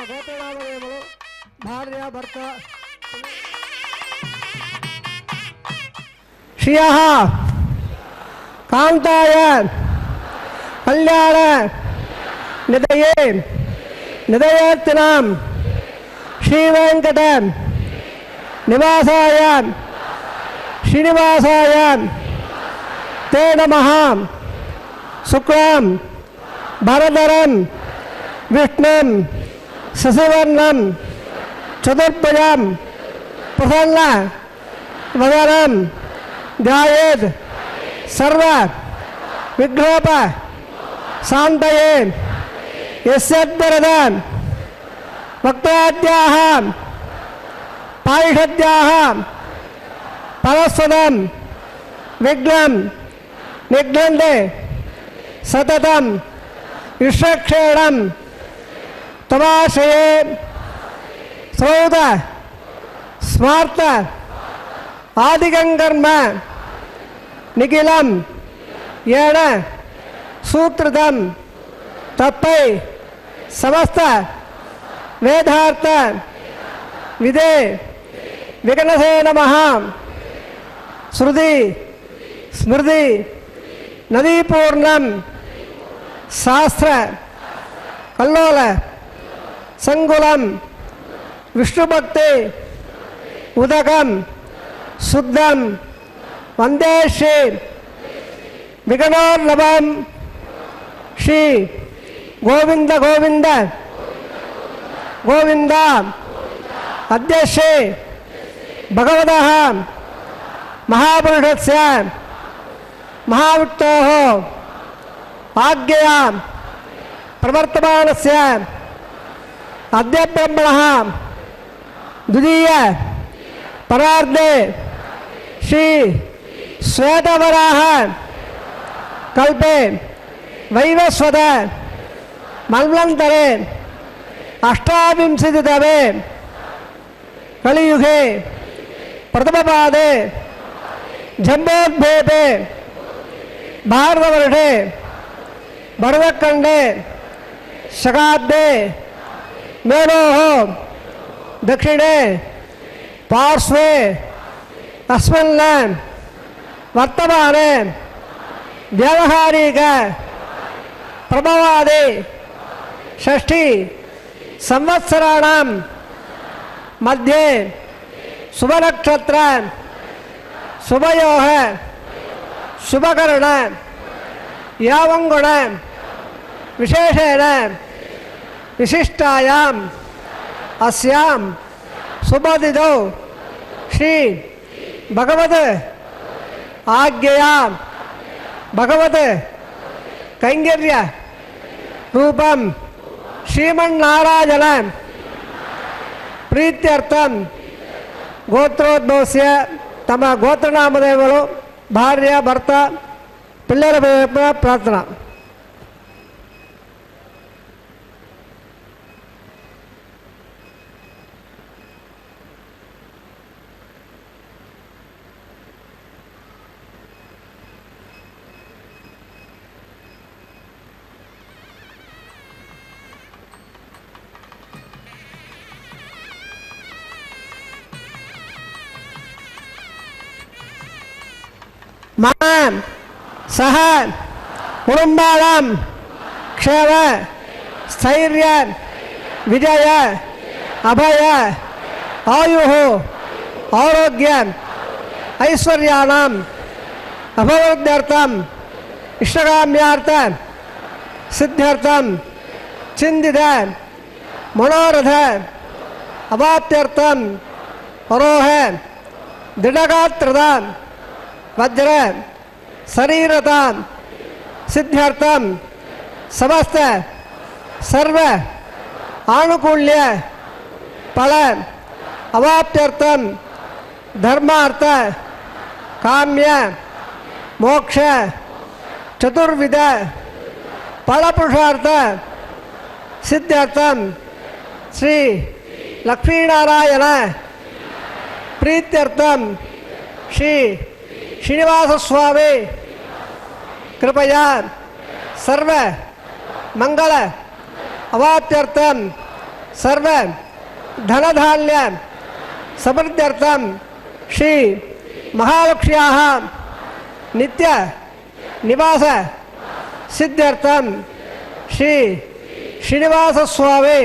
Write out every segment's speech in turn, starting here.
ಗೋತ್ರನಾಮದೇವರು ಭಾರ್ಯ ಭರ್ತ ಶ್ರಿಯಃ ಕಾಂತಾಯ ಕಲ್ಯಾಣ ನಿಧಯೇ ನಿಧಯೇರ್ತಿನಾಂ ಶ್ರೀವೆಂಕಟ ನಿವಾಸಾಯ ಶ್ರೀನಿವಾಸಾಯ ತೇ ನಮಃ. ಶುಕ್ಲಾಂ ಭರಧರಂ ವಿಷ್ಣುಂ ಶಶಿವರ್ಣಂ ಚತುರ್ಭುಜಂ ಪ್ರಸನ್ನ ವದನಂ ಧ್ಯಾಯೇತ್ ಸರ್ವ ವಿಘ್ನೋಪ ಶಾಂತಯೇ. ಯಸ್ಯದ್ವರದ ವಕ್ತಾದ್ಯಾಹ ಪಾರಿಷದ್ಯಾಹ ಪರಸ್ವದಂ ವಿಘ್ನಂ ನಿಘ್ನಂತೆ ಸತತಂ ವಿಶ್ವಕ್ಷೇಣಂ ತಮಾಶ್ರಯೇ. ಸೌದ ಸ್ಮಾರ್ತ ಆದಿಗಂಕರ್ಮ ನಿಖಿಲಂ ಏಣ ಸೂತ್ರದಂ ತಪ್ಪೈ ಸಮಸ್ತ ವೇದಾರ್ಥ ವಿದೇ ವಿಘ್ನಸೇ ನಮಃ. ಶ್ರುತಿ ಸ್ಮೃತಿ ನದೀಪೂರ್ಣಂ ಶಾಸ್ತ್ರ ಕಲ್ಲೋಲ ಸಂಗುಲಂ ವಿಷ್ಣುಭಕ್ತಿ ಉದಕಂ ಶುದ್ಧಂ ವಂದೇ ಶ್ರೀ ವಿಘ್ನೋರ್ಲಭಂ ಶ್ರೀ ಗೋವಿಂದ ಗೋವಿಂದ ಗೋವಿಂದ. ಅದ್ಯ ಶ್ರೀ ಭಗವತಃ ಮಹಾಪುರುಷಸ್ಯ ಮಹಾವಿಷ್ಣೋಃ ಆಜ್ಞೆಯ ಪ್ರವರ್ತಮಾನಸ್ಯ ಅದ್ಯ ಬ್ರಹ್ಮಣಃ ದ್ವಿತೀಯ ಪರಾರ್ಧೆ ಶ್ರೀ ಶ್ವೇತವರಾಹ ಕಲ್ಪೆ ವೈವಸ್ವತ ಮನ್ವಂತರೆ ಅಷ್ಟಾವಿಂಶತಿತಮೇ ಕಲಿಯುಗೆ ಪ್ರಥಮಪಾದೆ ಜಂಬೋದ್ಭೇದೆ ಭಾರತವರ್ಷೆ ಭರತಖಂಡೆ ಶಕಾಬ್ದೆ ಮೇಲೋಹ ದಕ್ಷಿಣೆ ಪಾರ್ಶ್ವೆ ಅಸ್ಮಿನ್ ವರ್ತಮಾನೆ ವ್ಯಾವಹಾರಿಕ ಪ್ರಭವಾದಿ ಷಷ್ಠಿ ಸಂವತ್ಸರಾಣಾಂ ಮಧ್ಯೆ ಶುಭನಕ್ಷತ್ರ ಶುಭಯೋಗ ಶುಭಕರಣ ಯಾವಂಗುಣ ವಿಶೇಷೇಣ ವಿಶಿಷ್ಟಾಯಾಂ ಅಸ್ಯಾಂ ಶುಭದಿನೌ ಶ್ರೀ ಭಗವತ್ ಆಜ್ಞೆಯ ಭಗವತ್ ಕೈಂಕರ್ಯ ರೂಪಂ ಶ್ರೀಮನ್ನಾರಾಯಣ ಪ್ರೀತ್ಯರ್ಥಂ ಗೋತ್ರೋದ್ಭವಸ್ಯ ತಮ್ಮ ಗೋತ್ರನಾಮದೇವರು ಭಾರ್ಯ ಭರ್ತ ಪಿಲ್ಲರ ಪ್ರಾರ್ಥನಾ. ಮಾಂ ಸಹ ಕುಟುಂಬಾಣಂ ಕ್ಷೇಮ ಸ್ಥೈರ್ಯ ವಿಜಯ ಅಭಯ ಆಯುಃ ಆರೋಗ್ಯ ಐಶ್ವರ್ಯಾಣಂ ಅಭಿವೃದ್ಧ್ಯರ್ಥಂ ಇಷ್ಟಕಾಮ್ಯಾರ್ಥ ಸಿದ್ಧ್ಯರ್ಥಂ ಚಿಂತಿತ ಮನೋರಥ ಅವಾಪ್ತ್ಯರ್ಥಂ ಪರೋಹ ದೃಢಗಾತ್ರದ ವಜ್ರ ಶರೀರತ ಸಿದ್ಧಾರ್ಥಂ ಸಮಸ್ತ ಸರ್ವ ಆನುಕೂಲ್ಯ ಫಲ ಅವಾಪ್ತ್ಯರ್ಥಂ ಧರ್ಮಾರ್ಥ ಕಾಮ್ಯ ಮೋಕ್ಷ ಚತುರ್ವಿಧ ಫಲಪುರುಷಾರ್ಥ ಸಿದ್ಧಾರ್ಥಂ ಶ್ರೀ ಲಕ್ಷ್ಮೀನಾರಾಯಣ ಪ್ರೀತ್ಯರ್ಥಂ ಶ್ರೀ ಶ್ರೀನಿವಾಸಸ್ವಾಮಿ ಕೃಪಯಾ ಸರ್ವ ಮಂಗಳ ಅವಾಪ್ತ್ಯರ್ಥಂ ಸರ್ವ ಧನಧಾನ್ಯ ಸಮೃದ್ಧ್ಯರ್ಥಂ ಶ್ರೀ ಮಹಾಲಕ್ಷ್ಮ್ಯಾಃ ನಿತ್ಯ ನಿವಾಸ ಸಿದ್ಧ್ಯರ್ಥಂ ಶ್ರೀ ಶ್ರೀನಿವಾಸ ಸ್ವಾಮಿ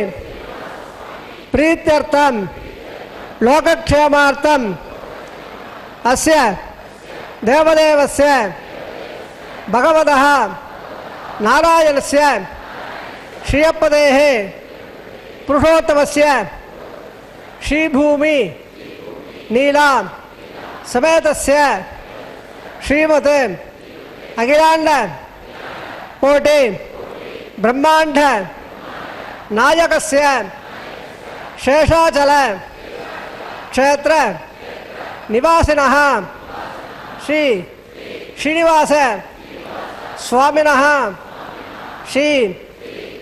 ಪ್ರೀತ್ಯರ್ಥಂ ಲೋಕಕ್ಷೇಮಾರ್ಥಂ ಅಸ್ಯ ದೇವದೇವಸ್ಯ ಭಗವತಃ ನಾರಾಯಣಸ್ಯ ಶ್ರಿಯಪದೇಃ ಪುರುಷೋತ್ತಮಸ್ಯ ಶ್ರೀಭೂಮಿ ನೀಲಾ ಸಮೇತಸ್ಯ ಶ್ರೀಮತೆ ಅಖಿಲಾಂಡ ಕೋಟಿ ಬ್ರಹ್ಮಾಂಡ ನಾಯಕಸ್ಯ ಶೇಷಾಚಲ ಕ್ಷೇತ್ರ ನಿವಾಸಿನಃ ಶ್ರೀ ಶ್ರೀನಿವಾಸ ಸ್ವಾಮಿನಃ ಶ್ರೀ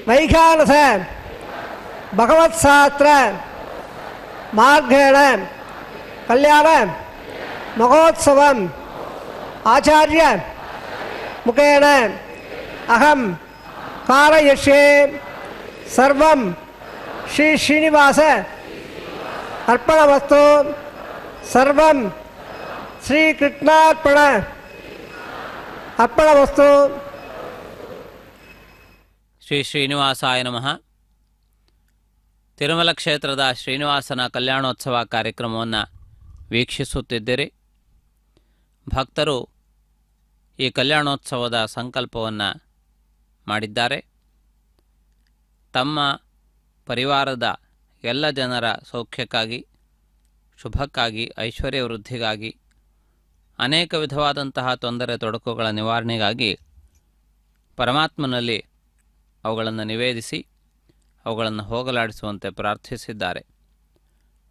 ವೈಖಾನಸ ಭಗವತ್ಸಾತ್ರ ಮಾರ್ಗೇಣ ಕಲ್ಯಾಣ ಮಹೋತ್ಸವಂ ಆಚಾರ್ಯ ಮುಖೇನ ಅಹಂ कारयिष्ये सर्वं श्री श्रीनिवास अर्पणमस्तु सर्वं श्री कृष्णार्पण अर्पणमस्तु ಶ್ರೀ ಶ್ರೀನಿವಾಸಾಯ ನಮಃ. ತಿರುಮಲ ಕ್ಷೇತ್ರದ ಶ್ರೀನಿವಾಸನ ಕಲ್ಯಾಣೋತ್ಸವ ಕಾರ್ಯಕ್ರಮವನ್ನು ವೀಕ್ಷಿಸುತ್ತಿದ್ದೀರಿ. ಭಕ್ತರು ಈ ಕಲ್ಯಾಣೋತ್ಸವದ ಸಂಕಲ್ಪವನ್ನು ಮಾಡಿದ್ದಾರೆ. ತಮ್ಮ ಪರಿವಾರದ ಎಲ್ಲ ಜನರ ಸೌಖ್ಯಕ್ಕಾಗಿ, ಶುಭಕ್ಕಾಗಿ, ಐಶ್ವರ್ಯ ವೃದ್ಧಿಗಾಗಿ, ಅನೇಕ ವಿಧವಾದಂತಹ ತೊಂದರೆ ತೊಡಕುಗಳ ನಿವಾರಣೆಗಾಗಿ ಪರಮಾತ್ಮನಲ್ಲಿ ಅವುಗಳನ್ನು ನಿವೇದಿಸಿ ಅವುಗಳನ್ನು ಹೋಗಲಾಡಿಸುವಂತೆ ಪ್ರಾರ್ಥಿಸಿದ್ದಾರೆ.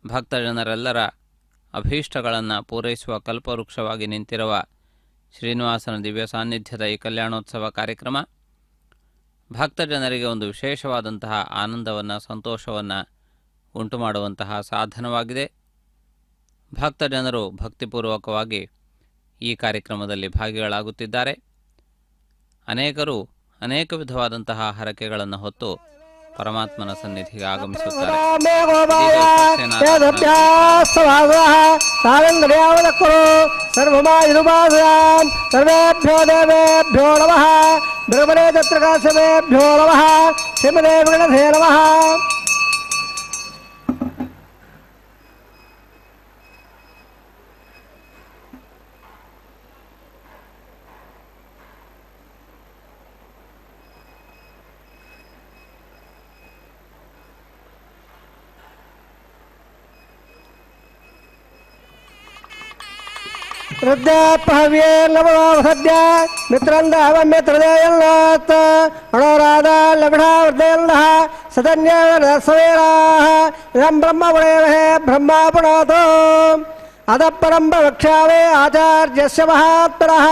ಭಕ್ತ ಜನರೆಲ್ಲರ ಅಭೀಷ್ಟಗಳನ್ನು ಪೂರೈಸುವ ಕಲ್ಪವೃಕ್ಷವಾಗಿ ನಿಂತಿರುವ ಶ್ರೀನಿವಾಸನ ದಿವ್ಯ ಸಾನ್ನಿಧ್ಯದ ಈ ಕಲ್ಯಾಣೋತ್ಸವ ಕಾರ್ಯಕ್ರಮ ಭಕ್ತ ಜನರಿಗೆ ಒಂದು ವಿಶೇಷವಾದಂತಹ ಆನಂದವನ್ನು, ಸಂತೋಷವನ್ನು ಉಂಟು ಮಾಡುವಂತಹ ಸಾಧನವಾಗಿದೆ. ಭಕ್ತ ಜನರು ಭಕ್ತಿಪೂರ್ವಕವಾಗಿ ಈ ಕಾರ್ಯಕ್ರಮದಲ್ಲಿ ಭಾಗಿಗಳಾಗುತ್ತಿದ್ದಾರೆ. ಅನೇಕರು ಅನೇಕ ವಿಧವಾದಂತಹ ಹರಕೆಗಳನ್ನು ಹೊತ್ತು ಪರಮಾತ್ಮನ ಸನ್ನಿಧಿಗೆ ಆಗಮಿಸುತ್ತಾರೆ. ಸರ್ವೇಭ್ಯೋ ದೇವೇಭ್ಯೋ ನಮಃ. ಭಗವನೇ ದತ್ರಕಾಶವೇಭ್ಯೋ ನಮಃ. ಶ್ರೀಮದೇ ಗಣಧೇ ನಮಃ. ವೃದ್ಧಾಪಹವ್ಯೇ ನಮೋ ಸದ್ಯ ಮಿತ್ರಂದ ಮಿತ್ರದೇಯಲ್ಲಾತ್ ಅಣೋರಾಧ ಲಗ್ಢಾ ವೃದ್ಧೇಯಲ್ನಃ ಸದನ್ಯೇನ ಸವೇರಾಃ ಇದಂ ಬ್ರಹ್ಮಗುಣೇಮಹೇ ಬ್ರಹ್ಮ ಪುಣಾತೋ ಅದ ಪರಂ ವಕ್ಷ್ಯಾಮೇ ಆಚಾರ್ಯಸ್ಯ ಮಹಾತ್ಮನಃ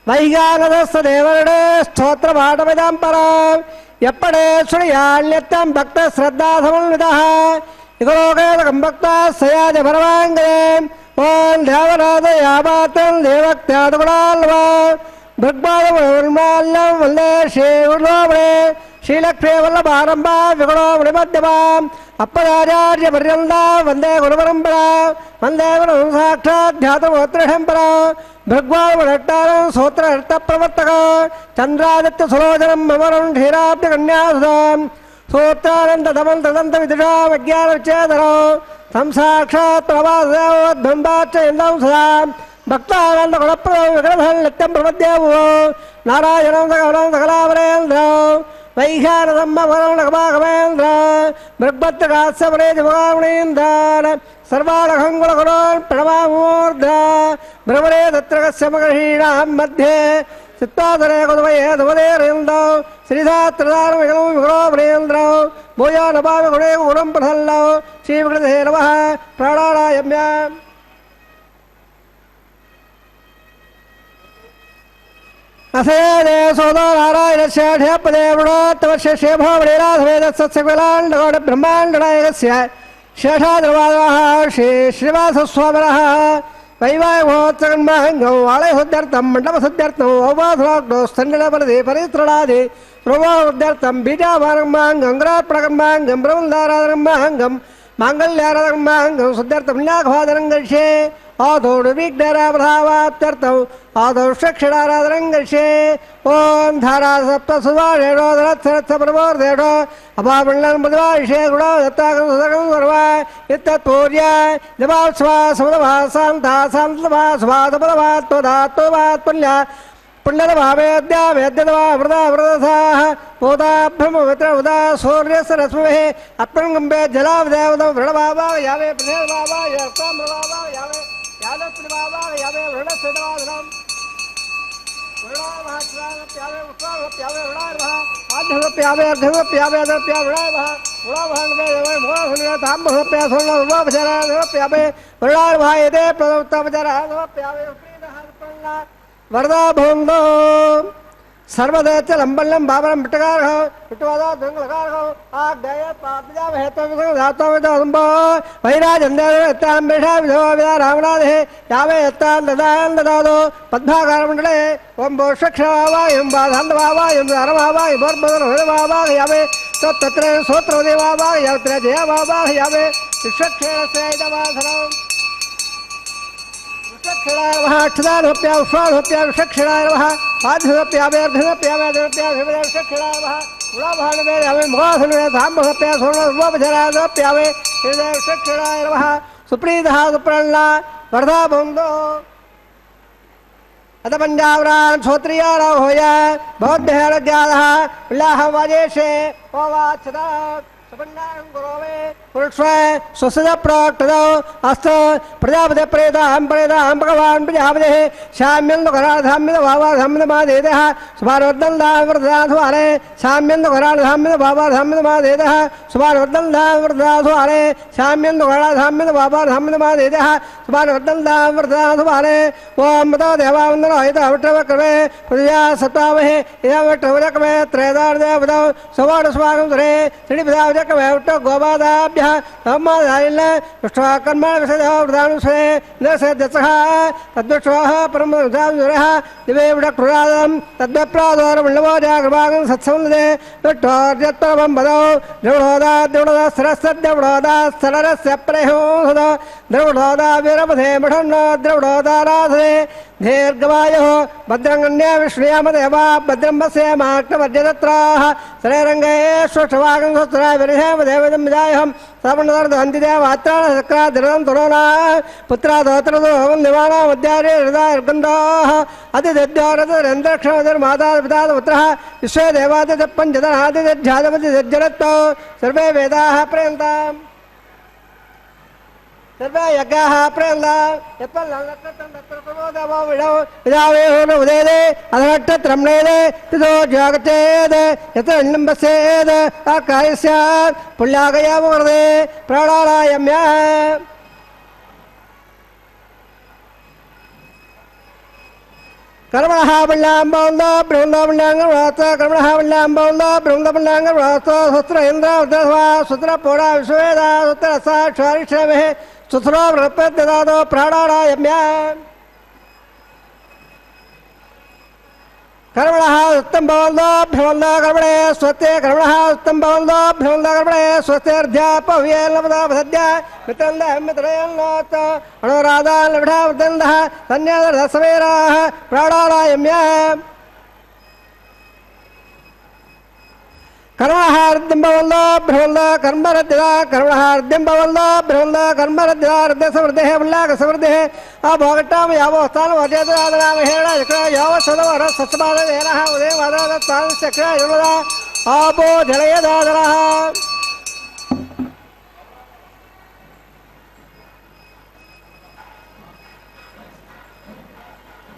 ವೈಗಾನದಸ್ಸ ದೇವರ್ಣೇ ಸ್ತೋತ್ರ ಪಾಠಮಿದಂ ಪರಂ ಎಪ್ಪಡೆ ಸುಳಿಯಾಣ್ಯತ್ಯಂ ಭಕ್ತ ಶ್ರದ್ಧಾ ಸಮನ್ವಿತಃ ಇಗೋಗೇದಕಂ ಭಕ್ತ ಸಯಾಜ ಪರಮಾಂಗೇ ಓಂ ದೇವರಾದ ಯಾಮಾತಂ ದೇವಕ್ತ್ಯಾದಗುಣಾಲ್ವ ಭೃಗ್ಮಾಲ್ಯಂ ವಲ್ಲೇ ಶ್ರೀ ಗುಣೋಮಣೆ ಶ್ರೀಲಕ್ಷ್ಮೀ ವಲ್ಲಭಾರಂಭ ವಿಗುಣೋಮಣಿ ಮಧ್ಯಮಾಂ ಅಪ್ಪದಾಚಾರ್ಯ ಪರ್ಯಂತ ವಂದೇ ಗುರುಪರಂಪರ ವಂದೇ ಗುರು ಸಾಕ್ಷಾತ್ ಧ್ಯಾತಮೋತ್ರಹಂಪರ ಭೃಗ್ಮಾಲ್ಮಟ್ಟಾರಂ ಸೂತ್ರ ಅರ್ಥ ಪ್ರವರ್ತಕ ಚಂದ್ರಾದಿತ್ಯ ಸುಲೋಚನಂ ಮಮರಂ ಧೀರಾಬ್ಧ ಕನ್ಯಾಸುಧಾಂ ಸೂತ್ರಾನಂದ ದಮಂ ತದಂತ ವಿದುಷಾ ವಿಜ್ಞಾನ ವಿಚ್ಛೇದನೋ ಸಂಸಾಕ್ಷಾತ್ ಪ್ರವಾಸೋದ್ಭಂಬಾಚ ಇಂದಂ ಸದಾ ಭಕ್ತಾನಂದ ಗುಣಪ್ರಭೋ ವಿಗ್ರಹಂ ನಿತ್ಯಂ ಪ್ರಪದ್ಯೇವು ನಾರಾಯಣಂ ಸಕಲಂ ಸಕಲಾವರೇಂದ್ರ ವೈಖಾನದಂ ಮರಣಗಮಾಗಮೇಂದ್ರ ಭೃಗ್ಭತ್ತಗಾತ್ಸವರೇ ಜಮಗಾಮಣೀಂದ್ರ ಸರ್ವಾಣಹಂಗುಳಗುಣೋನ್ ಪ್ರಣಮಾಮೂರ್ಧ ಭ್ರಮಣೇ ತತ್ರಗಸ್ಯ ಮಗರ್ಷೀಣಾಂ ಮಧ್ಯೆ ಚಿತ್ತಾಧರೆ ಕುದುಮಯೇ ಧುಮದೇರೇಂದ್ರ ಶ್ರೀಧಾತ್ರಧಾರ ವಿಗಣೋ ವಿಗಣೋಮಣೇಂದ್ರ ಭೂಯೋ ನಮಾಮಿ ಗುಣೇ ಗುಣಂ ಪ್ರಸನ್ನೋ ಶ್ರೀ ವಿಗಣಧೇ ನಮಃ. ಪ್ರಾಣಾಯಾಮ್ಯ ಅಸೇದೇ ಸೋದೋ ನಾರಾಯಣಸ್ಯ ಢೇಪದೇ ವೃಣೋತ್ತಮಸ್ಯ ಶೇಭೋಮಣೀರಾಧವೇದಸ್ಸಸ್ಯಕಲಾಂಡಗೋಡ ಬ್ರಹ್ಮಾಂಡನಾಯಕಸ್ಯ ಶೇಷಾದ್ರವಾದಃ ಶ್ರೀ ಶ್ರೀನಿವಾಸಸ್ವಾಮಿನಃ वैवाहिकोत्सकन्माहङ्गं वालयशुद्ध्यर्थं मण्डपशुद्ध्यर्थं औपासनाग्नो स्तण्डबलदे परित्रणादे रोमोद्यर्थं बीजावारङ्माहङ्गं ग्रात्प्रकर्माहङ्गं ब्रह्मधाराधर्माहङ्गं माङ्गल्याराधर्माहङ्गं शुद्ध्यर्थं ल्याघवादनं गृह्ये आधोर्विघ्नरावधावाप्त्यर्थम् आधोर्षक्षणाराधनं गृह्ये ॐ धारा सप्तसुवारेणो धरत्सरत्सप्रबोर्धेणो अपामण्डलं मृदवाविषे गुणो दत्ताकं सुदकं सर्वा इत्तत्पूर्या जवास्वा समदभा शान्ता शान्तभा स्वादपदभा त्वधात्वभात् पुण्या पुण्यदभावेद्या वेद्यदभा वृदा वृदसाः पोदा ब्रह्मवित्र उदा सूर्यस्य रश्मिः अप्रणगम्बे जलावदेवदं वृणभावा यावे प्रदेवभावा यस्ताम्रभावा यावे यादत्रिभावा यावे वृणस्वेदवाधनम् वृणाभात्यावे उत्साहप्यावे वृणार्भः आध्यप्यावे अर्घप्यावे अदप्या वृणार्भः वृणाभान्वे यावे मोहन्वे ताम्बहप्या सोन्नर्वाभजराप्यावे वृणार्भः यदे प्रदत्तवजराप्यावे प्रीणः वरदा भोंदो सर्वदैत्य लंबल्लम बाबरम पिटकारः पिटवादा दंगलकारः आग्दय पापजा हेतव धातव दंबो वैराजंदेव तांबेषा विधवा विदा रावणादे यावे यत्तां ददादो पद्भाकारमण्डले ओम बोषक्षवावायं बाधान्धवावायं दारवावायं बर्बदरवावाय यावे तत्र सोत्रदेवावाय यत्र जयवावाय यावे विषक्षेणस्यैदवाधनम् अक्षदानोप्या उष्वानोप्या विषक्षणाय नमः आध्योप्यावे अर्धनोप्यावे अर्धनोप्यावे विषक्षणाय नमः गुणाभानवे यावे मुखासनवे धाम्बोप्या सोनोपजरादोप्यावे विषक्षणाय नमः सुप्रीतः सुप्रणा वर्धा बन्धो अत पंजाबरान क्षोत्रियाणो होया बौद्धेरज्ञानः उल्लाहवाजेशे ओवाच्छदा सुपन्नां गुरोवे पुरुषः स्वसद प्राक्तदो अस्त प्रजापति प्रेताहं भगवान् प्रजापतिः शाम्यन्दु कराधाम्यद भावाधाम्यद मादेदः सुभानवर्धनदामृतदाधुवारे शाम्यन्दु कराधाम्यद भावाधाम्यद मादेदः सुभानवर्धनदामृतदाधुवारे शाम्यन्दु कराधाम्यद भावाधाम्यद मादेदः सुभानवर्धनदामृतदाधुवारे ओम मतो देवावन्दनो हितवट्टवक्रमे प्रजा सत्तामहे इदवट्टवक्रमे त्रयदार्देवदौ सवाणस्वागं सुरे श्रीपदावजक्रमे उट्ट गोपादाभ्यः ब्रह्मधारिण विष्णुकर्माण विषयः प्रधानस्वे नरसदसः तद्विष्णोः परमधामसुरः दिवे विडक्रुरादं तद्विप्रादोरमण्डवो जागृभागं सत्संदे विष्णोर्यत्परमं पदौ द्रविडोदा द्रविडोदास्सरस्तद्रविडोदा सररस्य प्रेहोद द्रविडोदा वीरपथे मठन्नो द्रविडोदा राधे दीर्घवायुः भद्रङ्गण्य विष्णुयामदेवा भद्रं वस्यमाक्तमर्जदत्राः शरैरङ्गे स्वष्ठवागं स्वस्त्राय विरिहेम देवदं विजायहं सापण्डदर्दहन्तिदेवात्राणचक्रादिरदं तुरोना पुत्रादोत्रदोहं दिवाना मध्यारे हृदार्गन्धाः अतिदद्योरतिरन्तरिक्षमतिर्माता पिता पुत्रः विश्वे देवादिपञ्चदनादिदध्यादपतिदज्जरत्तो सर्वे वेदाः प्रयन्ताम् सर्वे यज्ञाः प्रयन्ता उदयदे अधनट्टत्रम्णेदे तिथो जागतेद् यत्र अन्नम्बस्येद् कार्यः स्यात् पुण्यागयामवर्दे प्राणायाम्यः कर्मणः पुण्याम्बौन्दो बृहन्दोपुण्याङ्गव्रत कर्मणः पुण्याम्बौन्दो बृहन्दोपुण्याङ्गव्रत सुत्र इन्द्रवृद्धस्वा सुत्र पोडा विश्वेदा सुत्र साक्षारिक्षमेः सुत्रो वृत्पद्यदादो प्राणायाम्यः कर्मणः उत्तम भवन्दो भ्रवन्दो कर्मणे स्वस्ते कर्मणः उत्तम भवन्दो भ्रवन्दो कर्मणे स्वस्तेऽर्ध्यापव्ये लब्धवसद्य मित्रन्दः मित्रयन्नोत अणुराधान् लब्धावृतन्दः सन्न्यासवेराः प्राणायाम्यः कर्महार्द्यं भवन्दो भ्रवन्दो कर्मरद्यदा कर्महार्द्यं भवन्दो भ्रवन्दो कर्मरद्यदा हृदयसमृद्धिः उल्लासमृद्धिः अभोगट्टां यावोत्थानमर्यादादनामहेण चक्र यावत्सदवर सत्सपादेनः उदयवादादत्तानश्चक्र यमदा आपो जलयदादनः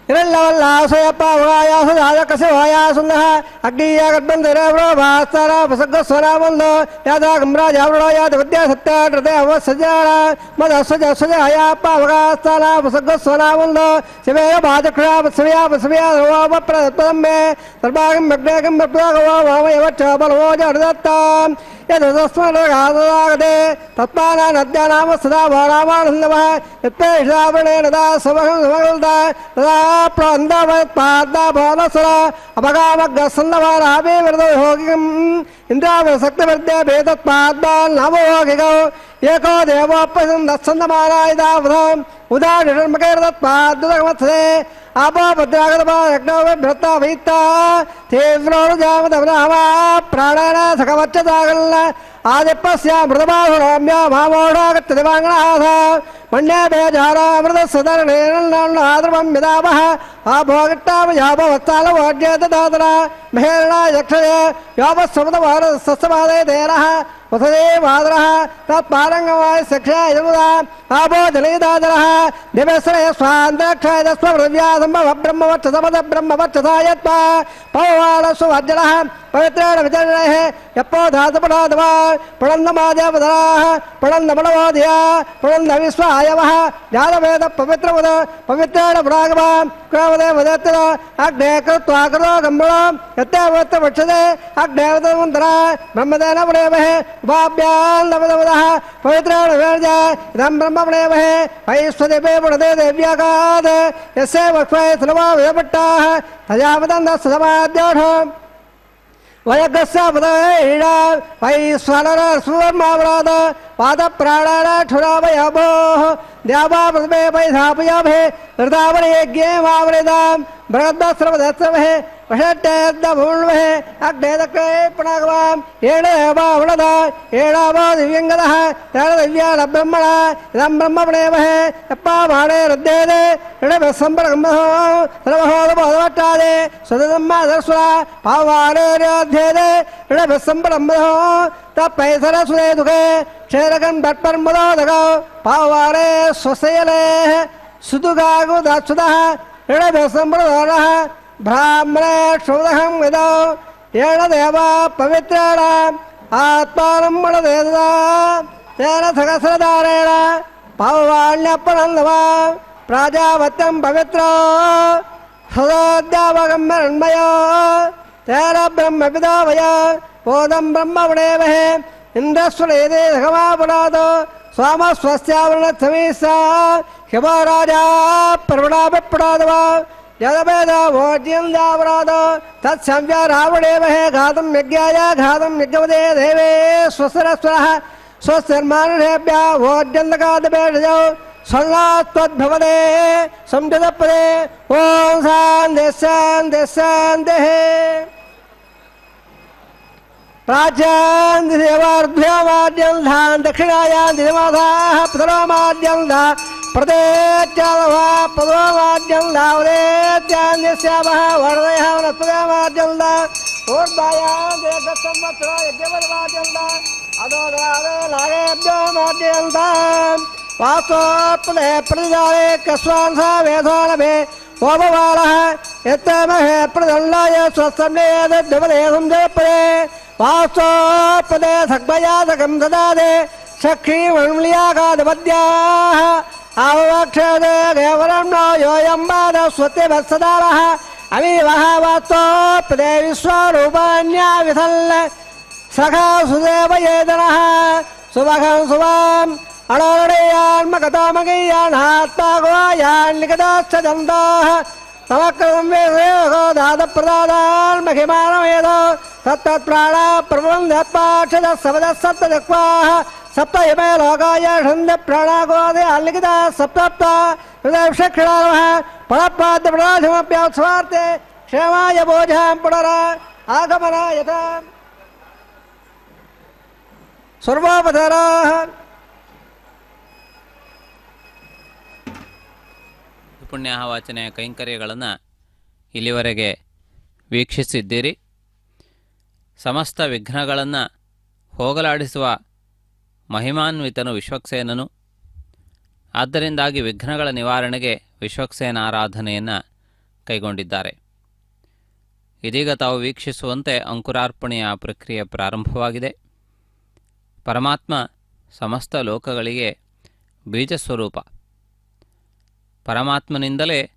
ಇರಲ್ಲವಲ್ಲಾಸಯಪ್ಪ ವಾಯಾಸ ಜಾತಕಸ ವಾಯಾಸುಂದ ಅಗ್ನಿಯ ಗರ್ಭಂಧರ ಭಾಸ್ತರ ಪ್ರಸಗ್ಗಸ್ವರಾಮಂದು ಯಾದ ಗಮ್ರಾಜ ಅವಳ ಯಾದ ವಿದ್ಯಾ ಸತ್ಯ ಹೃದಯ ಅವ ಸಜಾಳ ಮದ ಸಜ ಸಜ ಹಯಪ್ಪ ಅವಗಾಸ್ತಾನ ಪ್ರಸಗ್ಗಸ್ವರಾಮಂದು ಶಿವೇಯ ಬಾಧಕ್ಷ ಬಸವಿಯ ಬಸವಿಯ ರೋಮ ಪ್ರದಮ್ಮೆ ಸರ್ವಾಗಂ ಮಗ್ನೇಗಂ ಮಗ್ನಾಗವ ವಾಮಯವಚ್ಚ ಬಲವೋ ಜಡದತ್ತ ಯದಸ್ಮರಗಾದದೆ ತತ್ಮಾನ ನದ್ಯಾನಾಮ ಸದಾ ಬಾಣಾಮಾನಂದವ ಯತ್ಪೇಷಾವಣೇನ ದಾ ಸಮಗಲ್ದ ತದಾ ಪ್ರಾಂದವತ್ಪಾದ ಭಾನಸರ ಅಪಗಾಮಗ್ಗ ಸಂದವಾರಾಭಿ ವಿರದ ಹೋಗಿಂ ಇಂದ್ರಾವ ಸಕ್ತವರ್ದ್ಯ ಭೇದತ್ಪಾದ ನವೋಗಿಗೌ ಏಕೋ ದೇವೋಪಸಂ ದತ್ಸಂದಮಾನಾಯಿದಾವಧ ಉದಾಹರಣೆ ಆಪೋ ಭದ್ರಾಗತ ವೈತ್ತ ತೀವ್ರೋರು ಜಾಮದವನಾಮ ಪ್ರಾಣನ ಸಖವಚ್ಚದಾಗಲ್ಲ ಆದಿಪ್ಪಸ್ಯ ಮೃದಮಾಹುರಾಮ್ಯ ಮಾಮೋಢಾಗತ್ಯದ ವಾಂಗಣಾಥ ಮಣ್ಯ ಬೇಜಾರ ಅಮೃತ ಸದರ್ಣೇನ ಆದ್ರವಂ ಯದಾವಹ ಆ ಭೋಗಟ್ಟಾಮ ಯಾಪ ವತ್ಸಾಲ ವಾಡ್ಯದ ದಾದರ ಮಹೇರಣ ಯಕ್ಷಯ ಯಾಪ ಸಮದ ವಾರ ಸಸ್ಯವಾದಯ ದೇರಃ ವಸದೇ ಮಾದರಃ ತತ್ಪಾರಂಗವಾಯ ಸಖ್ಯ ಯಮುದ ಆಪೋ ಜಲಯದಾದರಃ ದಿವಸ್ರಯ ಸ್ವಾಂತರಕ್ಷಾಯ ಸ್ವವ್ರವ್ಯಾಸಂಭವ ಬ್ರಹ್ಮವಚ್ಚ ಸಮದ ಬ್ರಹ್ಮವಚ್ಚಸಾಯತ್ವ ಪವವಾಳಸ್ವ ವಜ್ರಃ ಪವಿತ್ರೇಣ ವಿಚರಣೆ ಯಪ್ಪೋ ಧಾತುಪರಾಧವ ಪುಳಂದಮಾದೇವದರಾಹ ಪುಳಂದಮಳವಾದಿಯ ಪುಳಂದ ವಿಶ್ವಾಯವಃ ಜಾತವೇದ ಪವಿತ್ರವದ ಪವಿತ್ರೇಣ ಪುರಾಗಮ ಕ್ರಾಮದೇ ವದತ್ತದ ಅಗ್ನೇ ಕೃತ್ವಾ ಕೃತೋ ಗಂಬಳ ಯತ್ಯಾವತ್ತ ವಕ್ಷದೆ ಅಗ್ನೇವತಮಂತರ ಬ್ರಹ್ಮದೇನ ಪುರೇಮಹೆ ಉಪಾಭ್ಯಾನ್ನವದವದಃ ಪವಿತ್ರೇಣ ವೇರ್ಜ ಇದಂ ಬ್ರಹ್ಮ ಪುರೇಮಹೆ ವೈಶ್ವದೇವೇ ಪುಣದೇ ದೇವ್ಯಾಗಾದ ಯಸ್ಸೇ ವಕ್ಷ್ವೇ ಸುಲಭಾ ವಿಧಪಟ್ಟಾಹ ತಜಾವದಂದ ಸದಮಾದ್ಯೋಢ ವಯಗಸ್ಸಪದೈಡ ವೈಶ್ವರರ ಸುವರ್ಮಾವರಾದ ಪಾದ ಪ್ರಾಣಾನ ಕ್ಷುರಾವಯಭೋ ದ್ಯಾವಾ ಪ್ರಥಮೆ ವೈಧಾಪಯಾಭೆ ಹೃದಾವರಯಜ್ಞೇ ಮಾವರಿದಾಂ ಬೃಹದ್ಭಸ್ರವದತ್ಸವಹೆ ವಷಟ್ಟೆದ್ದ ಭೂಣ್ವಹೆ ಅಗ್ನೇದಕ್ಕೆ ಪುಣಾಗವಾಂ ಏಳೇವಾವಳದ ಏಳಾವ ದಿವ್ಯಂಗದಃ ಏಳ ದಿವ್ಯಾಳ ಬ್ರಹ್ಮಣ ಇದಂ ಬ್ರಹ್ಮ ಪುಣೇಮಹೆ ಯಪ್ಪ ಬಾಣೆ ರದ್ದೇದೆ ಎಳೆ ಸಂಬರಗಂಬಹೋ ಸರ್ವಹೋದ ಬೋಧವಟ್ಟಾದೆ ಸ್ವದಮ್ಮ ದರ್ಶ್ವ ಪಾವಾಣೇರ್ಯೋಧ್ಯೇದೆ ಎಳೆ ಸಂಬರಂಬಹೋ ತಪ್ಪೈ ಸರಸ್ವೇ ದುಃಖೆ ಕ್ಷೇರಗಂ ದಟ್ಪರ್ಮದೋದಗ ಪಾವಾಣೆ ಸ್ವಸಯಲೇ ಸುದುಗಾಗು ದಾಕ್ಷುದಃ ಎಳೆ ಸಂಬರದೋರಃ ಬ್ರಾಹ್ಮಣೇ ಕ್ಷೌದಹಂ ವಿದೌ ಏಣ ದೇವ ಪವಿತ್ರೇಣ ಆತ್ಮಾನಂ ಮಳದೇದ ತೇನ ಸಹಸ್ರಧಾರೇಣ ಪಾವಾಣ್ಯಪ್ಪನಂದವ ಪ್ರಾಜಾಪತ್ಯಂ ಪವಿತ್ರ ಸದಾದ್ಯಾವಗಮ್ಯನ್ಮಯ ತೇನ ಬ್ರಹ್ಮ ವಿದಾವಯ ಓದಂ ಬ್ರಹ್ಮ ಪುಣೇಮಹೆ ಇಂದ್ರಸ್ವರೇದೇ ಸಗಮಾಪುರಾದ ಸ್ವಾಮ ಸ್ವಸ್ಯಾವರಣ ಸಮೀಸ ಶಿವರಾಜ ಪ್ರವಣಾಪುರಾದವ ಯದವೇದ ಭೋಜ್ಯಂ ಜಾವರಾದ ತತ್ಸಂವ್ಯ ರಾವಣೇಮಹೆ ಘಾತಂ ಯಜ್ಞಾಯ ಘಾತಂ ಯಜ್ಞವದೇ ದೇವೇ ಸ್ವಸರಸ್ವರಃ ಸ್ವಸ್ಯರ್ಮಾನುಷೇಭ್ಯ ಭೋಜ್ಯಂದಗಾದಬೇಷಜೌ ಸ್ವರ್ಣಾತ್ವದ್ಭವದೇ ಸಂಜದಪದೇ ಓಂ ಶಾಂತಿ ಶಾಂತಿ ಶಾಂತಿಃ ಪ್ರಾಚ್ಯಾನ್ ದೇವಾರ್ಧ್ಯಾಮಾದ್ಯಂ ಧಾನ್ ದಕ್ಷಿಣಾಯಾನ್ ದಿನಮಾಧಾಃ ಪುತರೋಮಾದ್ಯಂ ಧಾ ಪ್ರದೇತ್ಯಾದವ ಪದೋಮಾದ್ಯಂ ಧಾವದೇತ್ಯಾನ್ ಯಸ್ಯಾಮಃ ವರದಯಃ ವನಸ್ಪದಮಾದ್ಯಂ ಧಾ ಊರ್ಧ್ವಾಯಾನ್ ದೇಶಸಂವತ್ಸರ ಯಜ್ಞವದಮಾದ್ಯಂ ಧಾ ಅದೋದಾದೆ ನಾಗೇಭ್ಯೋ ಮಾದ್ಯಂ ಧಾ ವಾಸೋತ್ಪದೇ ಪ್ರತಿಜಾಲೆ ಕಸ್ವಾಂಸ ವೇದಾನಭೆ ಓಪವಾಳಃ ಯತ್ತಮಹೆ ಪ್ರದಂಡಾಯ ಸ್ವಸ್ತಮ್ನೇದ ದ್ರವದೇ ಸಂಜಯಪದೇ ವಾಸೋಪದೇ ಸಗ್ಭಯಾಸಕಂ ಸದಾದೆ ಸಖೀ ವಣ್ಮುಳಿಯಾಗಾದವದ್ಯಾಹ ಆವಕ್ಷದೆ ದೇವರಂ ನೋ ಯೋಯಂಬಾದ ಸ್ವತೆ ವತ್ಸದಾರಃ ಅವಿವಹ ವಾಸೋಪದೇ ವಿಶ್ವರೂಪಾನ್ಯಾ ವಿಸಲ್ಲ ಸಖಾ ಸುದೇವ ಯೇದನಃ ಸುಭಗಂ ಸುವಾಂ ಅಣೋರಣೀಯಾನ್ಮಗತಾಮಗೀಯಾನ್ ಆತ್ಮಾಗೋಯಾನ್ ನಿಗದಾಶ್ಚದಂತಾಃ ಸಮಕ್ರದಂ ವೇದೋ ದಾದಪ್ರದಾದಾನ್ ಮಹಿಮಾನವೇದೋ ತತ್ತತ್ಪ್ರಾಣ ಪ್ರಬಂಧತ್ಪಾಕ್ಷದ ಸವದ ಸಪ್ತಜಕ್ವಾಃ ಸಪ್ತ ಯಮೇ ಲೋಕಾಯ ಷಂದ ಪ್ರಾಣಾಗೋದೆ ಅಲ್ಲಿಗಿದ ಸಪ್ತಪ್ತ ಹೃದಯಕ್ಷಣಾನಮಃ ಫಲಪ್ರಾದ್ಯ ಪ್ರಣಾಧಿಮಪ್ಯೋತ್ಸವಾರ್ತೆ ಕ್ಷೇಮಾಯ ಬೋಧಾಂ ಪುನರ ಆಗಮನಾಯತ ಸರ್ವೋಪಧರಾಃ ಪುಣ್ಯಾಹ ವಾಚನೆಯ ಕೈಂಕರ್ಯಗಳನ್ನು ಇಲ್ಲಿವರೆಗೆ ವೀಕ್ಷಿಸಿದ್ದೀರಿ. ಸಮಸ್ತ ವಿಘ್ನಗಳನ್ನು ಹೋಗಲಾಡಿಸುವ ಮಹಿಮಾನ್ವಿತನು ವಿಶ್ವಕ್ಸೇನನು. ಆದ್ದರಿಂದಾಗಿ ವಿಘ್ನಗಳ ನಿವಾರಣೆಗೆ ವಿಶ್ವಕ್ಸೇನ ಆರಾಧನೆಯನ್ನು ಕೈಗೊಂಡಿದ್ದಾರೆ. ಇದೀಗ ತಾವು ವೀಕ್ಷಿಸುವಂತೆ ಅಂಕುರಾರ್ಪಣೆಯ ಪ್ರಕ್ರಿಯೆ ಪ್ರಾರಂಭವಾಗಿದೆ. ಪರಮಾತ್ಮ ಸಮಸ್ತ ಲೋಕಗಳಿಗೆ ಬೀಜ ಸ್ವರೂಪ. ಪರಮಾತ್ಮನಿಂದಲೇ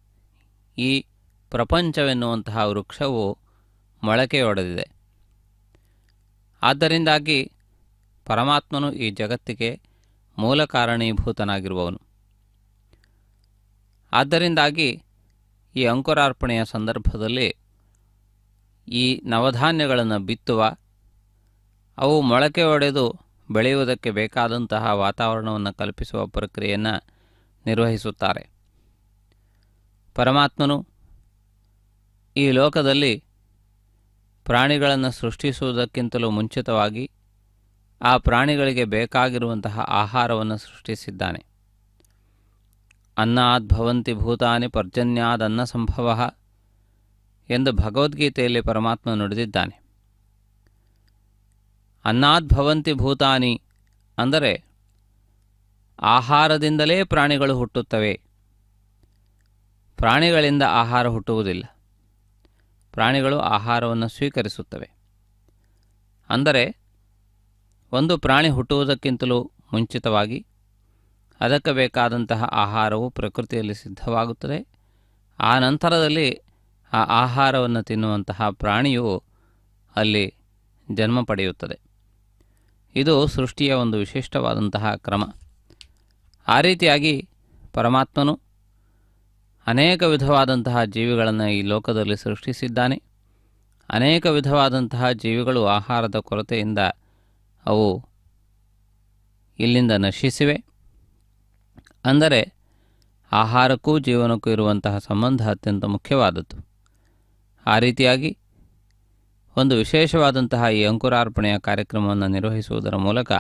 ಈ ಪ್ರಪಂಚವೆನ್ನುವಂತಹ ವೃಕ್ಷವು ಮೊಳಕೆಯೊಡೆದಿದೆ. ಆದ್ದರಿಂದಾಗಿ ಪರಮಾತ್ಮನು ಈ ಜಗತ್ತಿಗೆ ಮೂಲ ಕಾರಣೀಭೂತನಾಗಿರುವವನು. ಆದ್ದರಿಂದಾಗಿ ಈ ಅಂಕುರಾರ್ಪಣೆಯ ಸಂದರ್ಭದಲ್ಲಿ ಈ ನವಧಾನ್ಯಗಳನ್ನು ಬಿತ್ತುವ, ಅವು ಮೊಳಕೆ ಒಡೆದು ಬೆಳೆಯುವುದಕ್ಕೆ ಬೇಕಾದಂತಹ ವಾತಾವರಣವನ್ನು ಕಲ್ಪಿಸುವ ಪ್ರಕ್ರಿಯೆಯನ್ನು ನಿರ್ವಹಿಸುತ್ತಾರೆ. ಪರಮಾತ್ಮನು ಈ ಲೋಕದಲ್ಲಿ ಪ್ರಾಣಿಗಳನ್ನು ಸೃಷ್ಟಿಸುವುದಕ್ಕಿಂತಲೂ ಮುಂಚಿತವಾಗಿ ಆ ಪ್ರಾಣಿಗಳಿಗೆ ಬೇಕಾಗಿರುವಂತಹ ಆಹಾರವನ್ನು ಸೃಷ್ಟಿಸಿದ್ದಾನೆ. ಅನ್ನಾದ್ ಭವಂತಿ ಭೂತಾನಿ ಪರ್ಜನ್ಯಾದನ್ನ ಸಂಭವ ಎಂದು ಭಗವದ್ಗೀತೆಯಲ್ಲಿ ಪರಮಾತ್ಮ ನುಡಿದಿದ್ದಾನೆ. ಅನ್ನಾದ್ ಭವಂತಿ ಭೂತಾನಿ ಅಂದರೆ ಆಹಾರದಿಂದಲೇ ಪ್ರಾಣಿಗಳು ಹುಟ್ಟುತ್ತವೆ. ಪ್ರಾಣಿಗಳಿಂದ ಆಹಾರ ಹುಟ್ಟುವುದಿಲ್ಲ. ಪ್ರಾಣಿಗಳು ಆಹಾರವನ್ನು ಸ್ವೀಕರಿಸುತ್ತವೆ. ಅಂದರೆ ಒಂದು ಪ್ರಾಣಿ ಹುಟ್ಟುವುದಕ್ಕಿಂತಲೂ ಮುಂಚಿತವಾಗಿ ಅದಕ್ಕೆ ಬೇಕಾದಂತಹ ಆಹಾರವು ಪ್ರಕೃತಿಯಲ್ಲಿ ಸಿದ್ಧವಾಗುತ್ತದೆ. ಆ ನಂತರದಲ್ಲಿ ಆ ಆಹಾರವನ್ನು ತಿನ್ನುವಂತಹ ಪ್ರಾಣಿಯು ಅಲ್ಲಿ ಜನ್ಮ ಪಡೆಯುತ್ತದೆ. ಇದು ಸೃಷ್ಟಿಯ ಒಂದು ವಿಶಿಷ್ಟವಾದಂತಹ ಕ್ರಮ. ಆ ರೀತಿಯಾಗಿ ಪರಮಾತ್ಮನು ಅನೇಕ ವಿಧವಾದಂತಹ ಜೀವಿಗಳನ್ನು ಈ ಲೋಕದಲ್ಲಿ ಸೃಷ್ಟಿಸಿದ್ದಾನೆ. ಅನೇಕ ವಿಧವಾದಂತಹ ಜೀವಿಗಳು ಆಹಾರದ ಕೊರತೆಯಿಂದ ಅವು ಇಲ್ಲಿಂದ ನಶಿಸಿವೆ. ಅಂದರೆ ಆಹಾರಕ್ಕೂ ಜೀವನಕ್ಕೂ ಇರುವಂತಹ ಸಂಬಂಧ ಅತ್ಯಂತ ಮುಖ್ಯವಾದದ್ದು. ಆ ರೀತಿಯಾಗಿ ಒಂದು ವಿಶೇಷವಾದಂತಹ ಈ ಅಂಕುರಾರ್ಪಣೆಯ ಕಾರ್ಯಕ್ರಮವನ್ನು ನಿರ್ವಹಿಸುವುದರ ಮೂಲಕ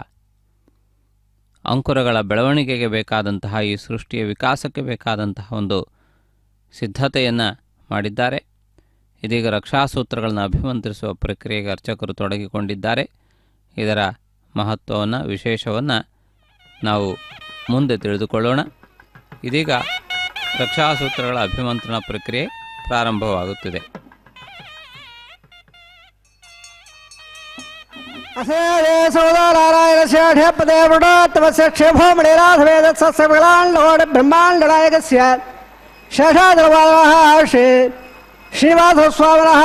ಅಂಕುರಗಳ ಬೆಳವಣಿಗೆಗೆ ಬೇಕಾದಂತಹ ಈ ಸೃಷ್ಟಿಯ ವಿಕಾಸಕ್ಕೆ ಬೇಕಾದಂತಹ ಒಂದು ಸಿದ್ಧತೆಯನ್ನು ಮಾಡಿದ್ದಾರೆ. ಇದೀಗ ರಕ್ಷಾಸೂತ್ರಗಳನ್ನು ಅಭಿಮಂತ್ರಿಸುವ ಪ್ರಕ್ರಿಯೆಗೆ ಅರ್ಚಕರು ತೊಡಗಿಕೊಂಡಿದ್ದಾರೆ. ಇದರ ಮಹತ್ವವನ್ನು, ವಿಶೇಷವನ್ನು ನಾವು ಮುಂದೆ ತಿಳಿದುಕೊಳ್ಳೋಣ. ಇದೀಗ ರಕ್ಷಾಸೂತ್ರಗಳ ಅಭಿಮಂತ್ರಣ ಪ್ರಕ್ರಿಯೆ ಪ್ರಾರಂಭವಾಗುತ್ತಿದೆ. ಅಸೇರೇ ಸೋದರಾರಾಯಣ ಷೇಢೆ ಪದೇ ವೃಡೋತ್ತಮಸ್ಯ ಕ್ಷೇಭೋ ಮಣಿರಾಧವೇದ ಸಸ್ಯಗಳಾಂಡೋಡ ಬ್ರಹ್ಮಾಂಡನಾಯಕಸ್ಯ ಶೇಷಾದರವಾದಃ ಶ್ರೀನಿವಾಸ ಸ್ವಾಮಿನಃ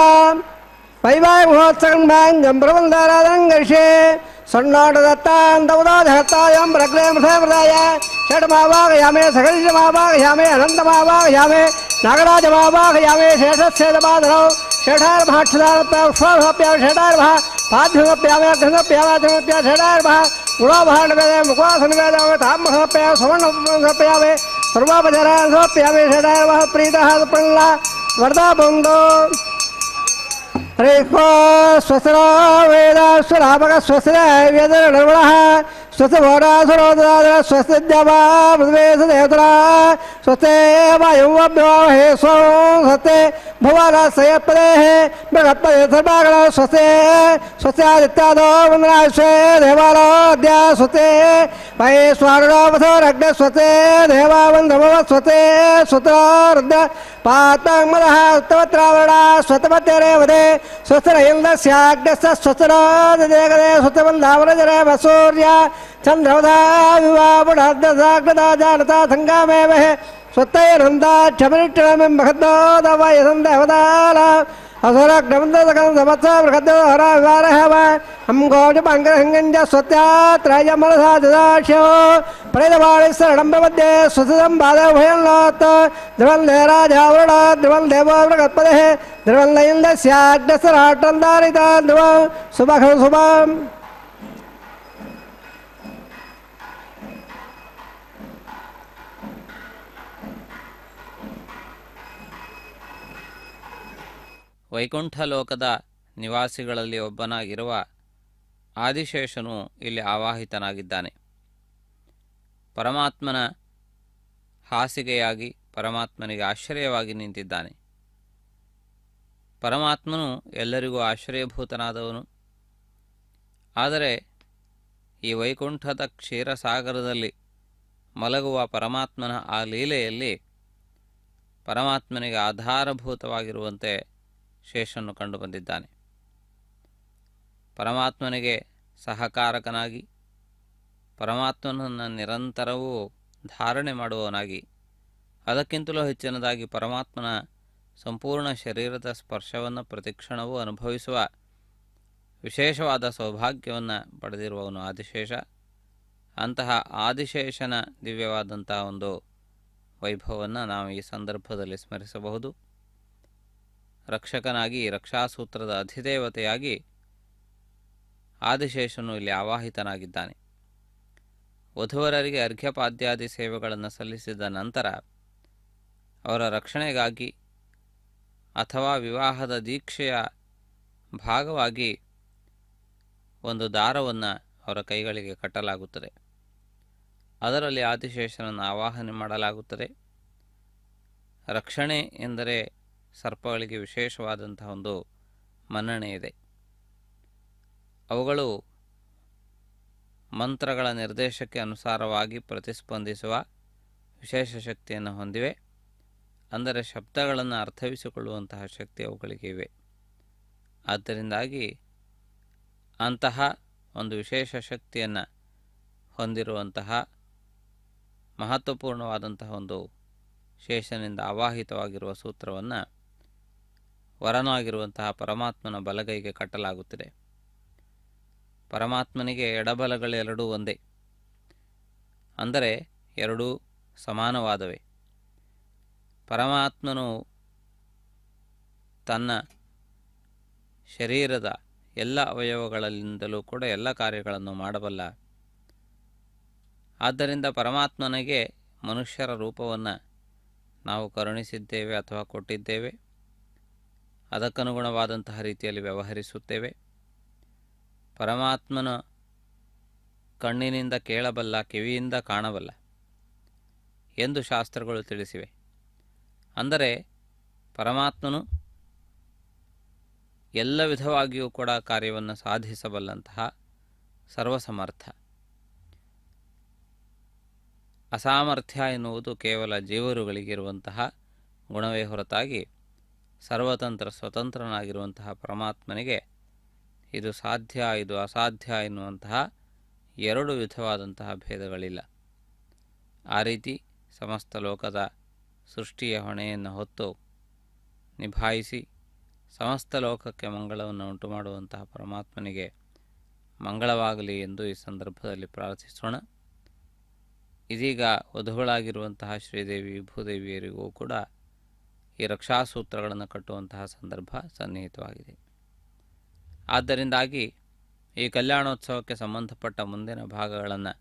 ವೈವಾಹಿಕ ಬ್ರಹ್ಮಂದಾರಾಧನಂಗರ್ಷೆ ಸಣ್ಣೋಟದತ್ತಾಂತವುದಾಧತ್ತಾಯಂ ಪ್ರಗ್ಲೇಮೃದಾಯ ಷಡ್ಮಾವಾಗಯಾಮೆ ಸಕಲಿಷಮಾವಾಗಯಾಮೆ ಅನಂತಮಾವಾಗಯಾಮೆ ನಾಗರಾಜಮಾವಾಗಯಾಮೆ ಶೇಷಸ್ಯೇದಪಾದರೌ ಷೇಢಾರ್ಭಾಕ್ಷದಾರಪ್ಯ ಷೇಢಾರ್ಭ ಪಾದ್ಯಮಪ್ಯಾಮೆ ಗಂಗಪ್ಯಾಮಪ್ಯ ಷೇಢಾರ್ಭ ಗುಣೋಭಾಂಡವೇದ ಮುಖವಾಸನವೇದ ತಾಮಹಪ್ಯ ಸುವರ್ಣಪ್ಯಾಮೆ ಸರ್ವಾಪಚಾರಾನ್ಸೋಪ್ಯಾಮೆ ಷೇಢಾರ್ಭ ಪ್ರೀತಃ ಪ್ರಲ್ಲ ವರ್ಧಾ ಬಂಧೋ ಹರಿಕೋ ಸ್ವಸ್ರ ವೇದ ಸ್ವರಾಮಕ ಸ್ವಸ್ರ ವೇದ ನಿರ್ಮಳ ಸ್ವಸ್ಥ ಘೋರಾಸುರೋದಾದ್ರ ಸ್ವಸ್ಥ ದ್ಯವಾ ಮೃದ್ವೇಶ ದೇವತರ ಸ್ವಸ್ಥೆ ವಾಯುವ್ಯವಾಹೇ ಸ್ವಂ ಸ್ವಸ್ಥೆ ಭುವನ ಸಯಪದೇ ಬೃಹತ್ಪದೇ ಸರ್ವಾಗಳ ಸ್ವಸ್ಥೆ ಸ್ವಸ್ಥಾದಿತ್ಯಾದೋ ವಂದನಾಶ್ವೇ ದೇವಾಲೋ ಅದ್ಯ ಸ್ವಸ್ಥೆ ವೈ ಸ್ವಾರುಣೋಪಥೋರಗ್ನ ಸ್ವಸ್ಥೆ ದೇವಾವಂದಮವ ಸ್ವಸ್ಥೆ ಸ್ವತೋರ್ಧ ಪಾತಾಂಗಮದಃ ಉತ್ತಮತ್ರಾವರಣ ಸ್ವತಮತ್ಯರೇ ವದೇ ಸ್ವಸ್ಥರೈಂದಸ್ಯಾಗ್ನಸ್ಥ ಸ್ವಸ್ಥರೋ ದೇಗದೇ ಸ್ವಸ್ಥವಂದಾವರಜರೇ ವಸೂರ್ಯ ಚಂದ್ರವಧಾ ವಿವಾಬುಢಾಗ್ನದಾಗ್ನದಾ ಜಾನತಾ ಸಂಗಾಮೇವ ಸ್ವತ್ತೈರಂದ ಕ್ಷಮರಿಟ್ಟಣಮೆಂಬಹದ್ದೋದವಯಸಂದವದಾಲ ಅಸುರಗ್ನವಂದಕಂದಮತ್ಸ ಬೃಹದ್ದೋಹರ ವಿವಾರಹವ ಹಂಗೋಜಪಂಗಹಂಗಂಜ ಸ್ವತ್ಯಾತ್ರಯಮನಸಾ ದದಾಶ್ಯೋ ಪ್ರೇದವಾಳಿ ಶರಣಂ ಪ್ರಪದ್ಯೆ ಸ್ವಸದಂ ಬಾಧಭಯನ್ಲೋತ್ ಧ್ರುವಂದೇ ರಾಜಾವರಣ ಧ್ರುವಂ ದೇವೋ ಬೃಹತ್ಪದೆ ಧ್ರುವಂದೈಂದಸ್ಯಾಗ್ನಸರಾಟಂದಾರಿತ ಧ್ರುವಂ ಶುಭಂ ಶುಭಂ. ವೈಕುಂಠ ಲೋಕದ ನಿವಾಸಿಗಳಲ್ಲಿ ಒಬ್ಬನಾಗಿರುವ ಆದಿಶೇಷನು ಇಲ್ಲಿ ಆವಾಹಿತನಾಗಿದ್ದಾನೆ. ಪರಮಾತ್ಮನ ಹಾಸಿಗೆಯಾಗಿ ಪರಮಾತ್ಮನಿಗೆ ಆಶ್ರಯವಾಗಿ ನಿಂತಿದ್ದಾನೆ. ಪರಮಾತ್ಮನು ಎಲ್ಲರಿಗೂ ಆಶ್ರಯಭೂತನಾದವನು. ಆದರೆ ಈ ವೈಕುಂಠದ ಕ್ಷೀರಸಾಗರದಲ್ಲಿ ಮಲಗುವ ಪರಮಾತ್ಮನ ಆ ಲೀಲೆಯಲ್ಲಿ ಪರಮಾತ್ಮನಿಗೆ ಆಧಾರಭೂತವಾಗಿರುವಂತೆ ಶೇಷನು ಕಂಡುಬಂದಿದ್ದಾನೆ. ಪರಮಾತ್ಮನಿಗೆ ಸಹಕಾರಕನಾಗಿ, ಪರಮಾತ್ಮನನ್ನು ನಿರಂತರವೂ ಧಾರಣೆ ಮಾಡುವವನಾಗಿ, ಅದಕ್ಕಿಂತಲೂ ಹೆಚ್ಚಿನದಾಗಿ ಪರಮಾತ್ಮನ ಸಂಪೂರ್ಣ ಶರೀರದ ಸ್ಪರ್ಶವನ್ನು ಪ್ರತಿಕ್ಷಣವೂ ಅನುಭವಿಸುವ ವಿಶೇಷವಾದ ಸೌಭಾಗ್ಯವನ್ನು ಪಡೆದಿರುವವನು ಆದಿಶೇಷ. ಅಂತಹ ಆದಿಶೇಷನ ದಿವ್ಯವಾದಂತಹ ಒಂದು ವೈಭವವನ್ನು ನಾವು ಈ ಸಂದರ್ಭದಲ್ಲಿ ಸ್ಮರಿಸಬಹುದು. ರಕ್ಷಕನಾಗಿ, ರಕ್ಷಾಸೂತ್ರದ ಅಧಿದೇವತೆಯಾಗಿ ಆದಿಶೇಷನು ಇಲ್ಲಿ ಆವಾಹಿತನಾಗಿದ್ದಾನೆ. ವಧುವರರಿಗೆ ಅರ್ಘ್ಯಪಾದ್ಯಾದಿ ಸೇವೆಗಳನ್ನು ಸಲ್ಲಿಸಿದ ನಂತರ ಅವರ ರಕ್ಷಣೆಗಾಗಿ ಅಥವಾ ವಿವಾಹದ ದೀಕ್ಷೆಯ ಭಾಗವಾಗಿ ಒಂದು ದಾರವನ್ನು ಅವರ ಕೈಗಳಿಗೆ ಕಟ್ಟಲಾಗುತ್ತದೆ. ಅದರಲ್ಲಿ ಆದಿಶೇಷನನ್ನು ಆವಾಹನೆ ಮಾಡಲಾಗುತ್ತದೆ. ರಕ್ಷಣೆ ಎಂದರೆ ಸರ್ಪಗಳಿಗೆ ವಿಶೇಷವಾದಂತಹ ಒಂದು ಮನ್ನಣೆ ಇದೆ. ಅವುಗಳು ಮಂತ್ರಗಳ ನಿರ್ದೇಶಕ್ಕೆ ಅನುಸಾರವಾಗಿ ಪ್ರತಿಸ್ಪಂದಿಸುವ ವಿಶೇಷ ಶಕ್ತಿಯನ್ನು ಹೊಂದಿವೆ. ಅಂದರೆ ಶಬ್ದಗಳನ್ನು ಅರ್ಥೈಸಿಕೊಳ್ಳುವಂತಹ ಶಕ್ತಿ ಅವುಗಳಿಗೆ ಇವೆ. ಆದ್ದರಿಂದಾಗಿ ಅಂತಹ ಒಂದು ವಿಶೇಷ ಶಕ್ತಿಯನ್ನು ಹೊಂದಿರುವಂತಹ ಮಹತ್ವಪೂರ್ಣವಾದಂತಹ ಒಂದು ಶೇಷನಿಂದ ಆವಾಹಿತವಾಗಿರುವ ಸೂತ್ರವನ್ನು ವರನಾಗಿರುವಂತಹ ಪರಮಾತ್ಮನ ಬಲಗೈಗೆ ಕಟ್ಟಲಾಗುತ್ತಿದೆ. ಪರಮಾತ್ಮನಿಗೆ ಎಡಬಲಗಳೆರಡೂ ಒಂದೇ, ಅಂದರೆ ಎರಡೂ ಸಮಾನವಾದವೇ. ಪರಮಾತ್ಮನು ತನ್ನ ಶರೀರದ ಎಲ್ಲ ಅವಯವಗಳಿಂದಲೂ ಕೂಡ ಎಲ್ಲ ಕಾರ್ಯಗಳನ್ನು ಮಾಡಬಲ್ಲ. ಆದ್ದರಿಂದ ಪರಮಾತ್ಮನಿಗೆ ಮನುಷ್ಯರ ರೂಪವನ್ನು ನಾವು ಕರುಣಿಸಿದ್ದೇವೆ ಅಥವಾ ಕೊಟ್ಟಿದ್ದೇವೆ. ಅದಕ್ಕನುಗುಣವಾದಂತಹ ರೀತಿಯಲ್ಲಿ ವ್ಯವಹರಿಸುತ್ತೇವೆ. ಪರಮಾತ್ಮನ ಕಣ್ಣಿನಿಂದ ಕೇಳಬಲ್ಲ, ಕಿವಿಯಿಂದ ಕಾಣಬಲ್ಲ ಎಂದು ಶಾಸ್ತ್ರಗಳು ತಿಳಿಸಿವೆ. ಅಂದರೆ ಪರಮಾತ್ಮನು ಎಲ್ಲ ವಿಧವಾಗಿಯೂ ಕೂಡ ಕಾರ್ಯವನ್ನು ಸಾಧಿಸಬಲ್ಲಂತಹ ಸರ್ವಸಮರ್ಥ. ಅಸಾಮರ್ಥ್ಯ ಎನ್ನುವುದು ಕೇವಲ ಜೀವರುಗಳಿಗಿರುವಂತಹ ಗುಣವೇ ಹೊರತಾಗಿ ಸರ್ವತಂತ್ರ ಸ್ವತಂತ್ರನಾಗಿರುವಂತಹ ಪರಮಾತ್ಮನಿಗೆ ಇದು ಸಾಧ್ಯ, ಇದು ಅಸಾಧ್ಯ ಎನ್ನುವಂತಹ ಎರಡು ವಿಧವಾದಂತಹ ಭೇದಗಳಿಲ್ಲ. ಆ ರೀತಿ ಸಮಸ್ತ ಲೋಕದ ಸೃಷ್ಟಿಯ ಹೊಣೆಯನ್ನು ಹೊತ್ತು ನಿಭಾಯಿಸಿ ಸಮಸ್ತ ಲೋಕಕ್ಕೆ ಮಂಗಳವನ್ನು ಉಂಟು ಮಾಡುವಂತಹ ಪರಮಾತ್ಮನಿಗೆ ಮಂಗಳವಾಗಲಿ ಎಂದು ಈ ಸಂದರ್ಭದಲ್ಲಿ ಪ್ರಾರ್ಥಿಸೋಣ. ಇದೀಗ ವಧುಗಳಾಗಿರುವಂತಹ ಶ್ರೀದೇವಿ ಭೂದೇವಿಯರಿಗೂ ಕೂಡ ಈ ರಕ್ಷಾಸೂತ್ರಗಳನ್ನು ಕಟ್ಟುವಂತಹ ಸಂದರ್ಭ ಸನ್ನಿಹಿತವಾಗಿದೆ. ಆದ್ದರಿಂದಾಗಿ ಈ ಕಲ್ಯಾಣೋತ್ಸವಕ್ಕೆ ಸಂಬಂಧಪಟ್ಟ ಮುಂದಿನ ಭಾಗಗಳನ್ನು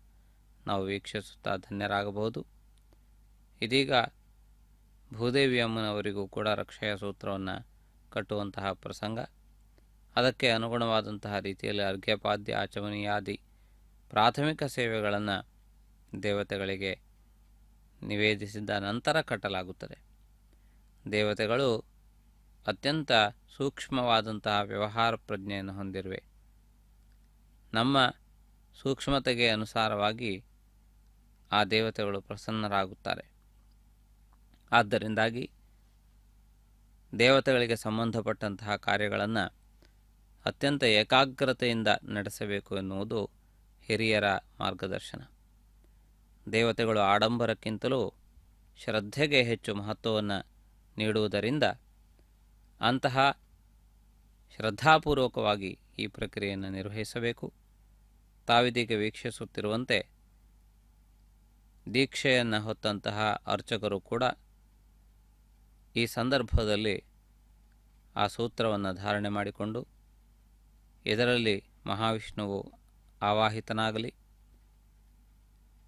ನಾವು ವೀಕ್ಷಿಸುತ್ತಾ ಧನ್ಯರಾಗಬಹುದು. ಇದೀಗ ಭೂದೇವಿ ಅಮ್ಮನವರಿಗೂ ಕೂಡ ರಕ್ಷೆಯ ಸೂತ್ರವನ್ನು ಕಟ್ಟುವಂತಹ ಪ್ರಸಂಗ. ಅದಕ್ಕೆ ಅನುಗುಣವಾದಂತಹ ರೀತಿಯಲ್ಲಿ ಅರ್ಘ್ಯಪಾದ್ಯ ಆಚಮನೀಯಾದಿ ಪ್ರಾಥಮಿಕ ಸೇವೆಗಳನ್ನು ದೇವತೆಗಳಿಗೆ ನಿವೇದಿಸಿದ ನಂತರ ಕಟ್ಟಲಾಗುತ್ತದೆ. ದೇವತೆಗಳು ಅತ್ಯಂತ ಸೂಕ್ಷ್ಮವಾದಂತಹ ವ್ಯವಹಾರ ಪ್ರಜ್ಞೆಯನ್ನು ಹೊಂದಿರುವೆ. ನಮ್ಮ ಸೂಕ್ಷ್ಮತೆಗೆ ಅನುಸಾರವಾಗಿ ಆ ದೇವತೆಗಳು ಪ್ರಸನ್ನರಾಗುತ್ತಾರೆ. ಆದ್ದರಿಂದಾಗಿ ದೇವತೆಗಳಿಗೆ ಸಂಬಂಧಪಟ್ಟಂತಹ ಕಾರ್ಯಗಳನ್ನು ಅತ್ಯಂತ ಏಕಾಗ್ರತೆಯಿಂದ ನಡೆಸಬೇಕು ಎನ್ನುವುದು ಹಿರಿಯರ ಮಾರ್ಗದರ್ಶನ. ದೇವತೆಗಳು ಆಡಂಬರಕ್ಕಿಂತಲೂ ಶ್ರದ್ಧೆಗೆ ಹೆಚ್ಚು ಮಹತ್ವವನ್ನು ನೀಡುವುದರಿಂದ ಅಂತಹ ಶ್ರದ್ಧಾಪೂರ್ವಕವಾಗಿ ಈ ಪ್ರಕ್ರಿಯೆಯನ್ನು ನಿರ್ವಹಿಸಬೇಕು. ತಾವಿದೀಗ ವೀಕ್ಷಿಸುತ್ತಿರುವಂತೆ ದೀಕ್ಷೆಯನ್ನು ಹೊತ್ತಂತಹ ಅರ್ಚಕರು ಕೂಡ ಈ ಸಂದರ್ಭದಲ್ಲಿ ಆ ಸೂತ್ರವನ್ನು ಧಾರಣೆ ಮಾಡಿಕೊಂಡು ಇದರಲ್ಲಿ ಮಹಾವಿಷ್ಣುವು ಆವಾಹಿತನಾಗಲಿ,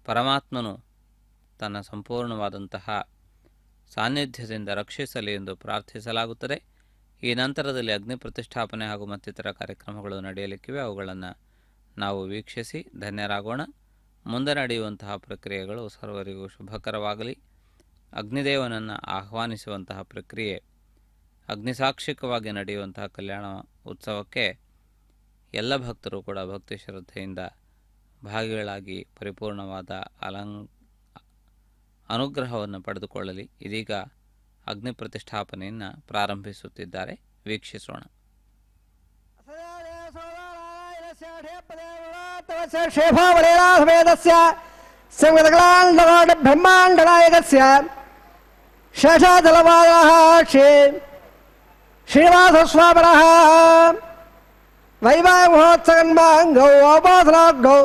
ಪರಮಾತ್ಮನು ತನ್ನ ಸಂಪೂರ್ಣವಾದಂತಹ ಸಾನ್ನಿಧ್ಯದಿಂದ ರಕ್ಷಿಸಲಿ ಎಂದು ಪ್ರಾರ್ಥಿಸಲಾಗುತ್ತದೆ. ಈ ನಂತರದಲ್ಲಿ ಅಗ್ನಿ ಪ್ರತಿಷ್ಠಾಪನೆ ಹಾಗೂ ಮತ್ತಿತರ ಕಾರ್ಯಕ್ರಮಗಳು ನಡೆಯಲಿಕ್ಕಿವೆ. ಅವುಗಳನ್ನು ನಾವು ವೀಕ್ಷಿಸಿ ಧನ್ಯರಾಗೋಣ. ಮುಂದೆ ನಡೆಯುವಂತಹ ಪ್ರಕ್ರಿಯೆಗಳು ಸರ್ವರಿಗೂ ಶುಭಕರವಾಗಲಿ. ಅಗ್ನಿದೇವನನ್ನು ಆಹ್ವಾನಿಸುವಂತಹ ಪ್ರಕ್ರಿಯೆ, ಅಗ್ನಿಸಾಕ್ಷಿಕವಾಗಿ ನಡೆಯುವಂತಹ ಕಲ್ಯಾಣ ಉತ್ಸವಕ್ಕೆ ಎಲ್ಲ ಭಕ್ತರು ಕೂಡ ಭಕ್ತಿ ಶ್ರದ್ಧೆಯಿಂದ ಭಾಗಿಗಳಾಗಿ ಪರಿಪೂರ್ಣವಾದ ಅನುಗ್ರಹವನ್ನು ಪಡೆದುಕೊಳ್ಳಲಿ. ಇದೀಗ ಅಗ್ನಿ ಪ್ರತಿಷ್ಠಾಪನೆಯನ್ನು ಪ್ರಾರಂಭಿಸುತ್ತಿದ್ದಾರೆ. ವೀಕ್ಷಿಸೋಣ. ಬ್ರಹ್ಮಾಂಡನಾಯಕಸ್ಯ ಶೇಷಾಚಲಪಾದಃ ಶ್ರೀನಿವಾಸಸ್ವಾಮಿನಃ ವೈವಾಹಿಕ ಮಹೋತ್ಸವನ್ಮಾಂಗೌ ಔಪಾಸನಾಗ್ನೌ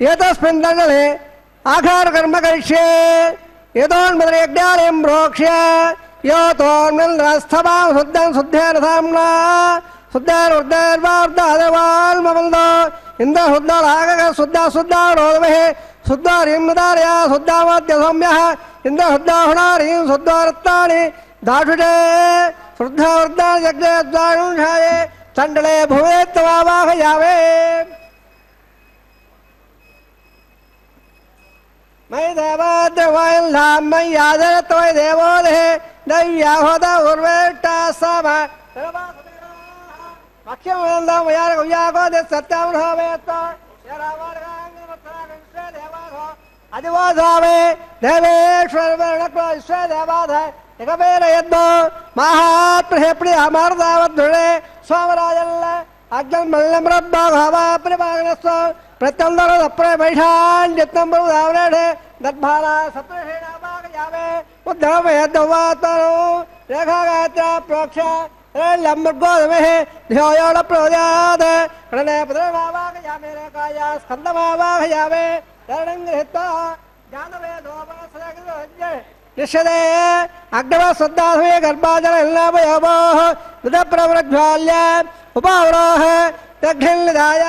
ಏತಸ್ಮಿನ್ ಮಂಡಲೆ ಆಘಾರ ಕರ್ಮ ಕರಿಷ್ಯೆ ಯತೋನ್ಮದ್ರೆ ಯಜ್ಞಾಲಯಂ ಪ್ರೋಕ್ಷ್ಯ ಯೋತೋನ್ಮಂದ್ರಸ್ಥಮಾಂ ಶುದ್ಧಂ ಶುದ್ಧೇನ ಸಾಮ್ನಾ ಶುದ್ಧೇರ್ವಾರ್ಧಾದೇವಾಲ್ಮಬಂಧೋ ಇಂದ ಶುದ್ಧರಾಗಕ ಶುದ್ಧ ಶುದ್ಧಾರೋಧಮಹೆ ಶುದ್ಧಾರೀಂದಾರ್ಯ ಶುದ್ಧಾವಾದ್ಯ ಸೌಮ್ಯಃ ಇಂದ ಶುದ್ಧಾಹುಣಾರೀಂ ಶುದ್ಧಾರತ್ತಾಣಿ ದಾಷುಷೇ ಶುದ್ಧಾವೃದ್ಧಾನಿ ಯಜ್ಞಾನುಷಾಯೇ ಚಂಡಳೆ ಭುವೇತ್ತವಾವಾಹಯಾವೇ ಮೈ ದೇವಾದ್ರವಾಯಿಲ್ಲಾಂ ಮೈ ಯಾದರತ್ವೈ ದೇವೋದಹೆ ದೈವ್ಯಾಹೋದ ಉರ್ವೇಷ್ಟ ಸಮ ಮಖ್ಯಮಯಾಗೋ ಸತ್ಯಾವೃಹವೇತ್ತ ಅದಿವಾಧಾವೆ ದೇವೇಶ್ವರ ವಿಶ್ವದೇವಾಧ ಏಕಬೇರ ಎದ್ದು ಮಹಾತ್ಮ ಹೆಪ್ಪಡಿ ಅಮರದಾವದ್ಧುಳೆ ಸೋಮರಾಜಲ್ಲ ಅಗ್ನ ಮಲ್ಲಮ್ರಬ್ಬಾವ ಪರಿಭಾಗನಸ್ವ ಪ್ರತ್ಯಂದರ ಅಪ್ರ ಮೈಷಾಂಜತ್ತಂಬರುದಾವರೇಢೆ ದದ್ಭಾಲ ಸಪ್ರಹೇಣಾಭಾಗಯಾವೆ ಉದ್ಧವ ಎದ್ದವಾತನು ರೇಖಾಗಾತ್ರ ಪ್ರೋಕ್ಷ ಲಂಬರ್ಗೋಧಮಹೆ ಧ್ಯೋಯೋಳ ಪ್ರೋದ್ಯಾದ ಪ್ರಣಯ ಪುತ್ರಮಾವಾಗಯಾಮೆ ರೇಖಾಯ ಸ್ಕಂದಮಾವಾಗಯಾವೆ ಎರಡಂಗೃಹಿತ ಜ್ಞಾನವೇದೋಪನಸರಜ್ಞೆ ನಿಶ್ಯದೆ ಅಗ್ನವ ಶ್ರದ್ಧಾಧಮೆ ಗರ್ಭಾಜನ ಎಲ್ಲಾಭಯೋಭೋ ಮೃತಪ್ರವೃಜ್ವಾಲ್ಯ ಉಪಾವರೋಹ ದಗ್ನಿದಾಯ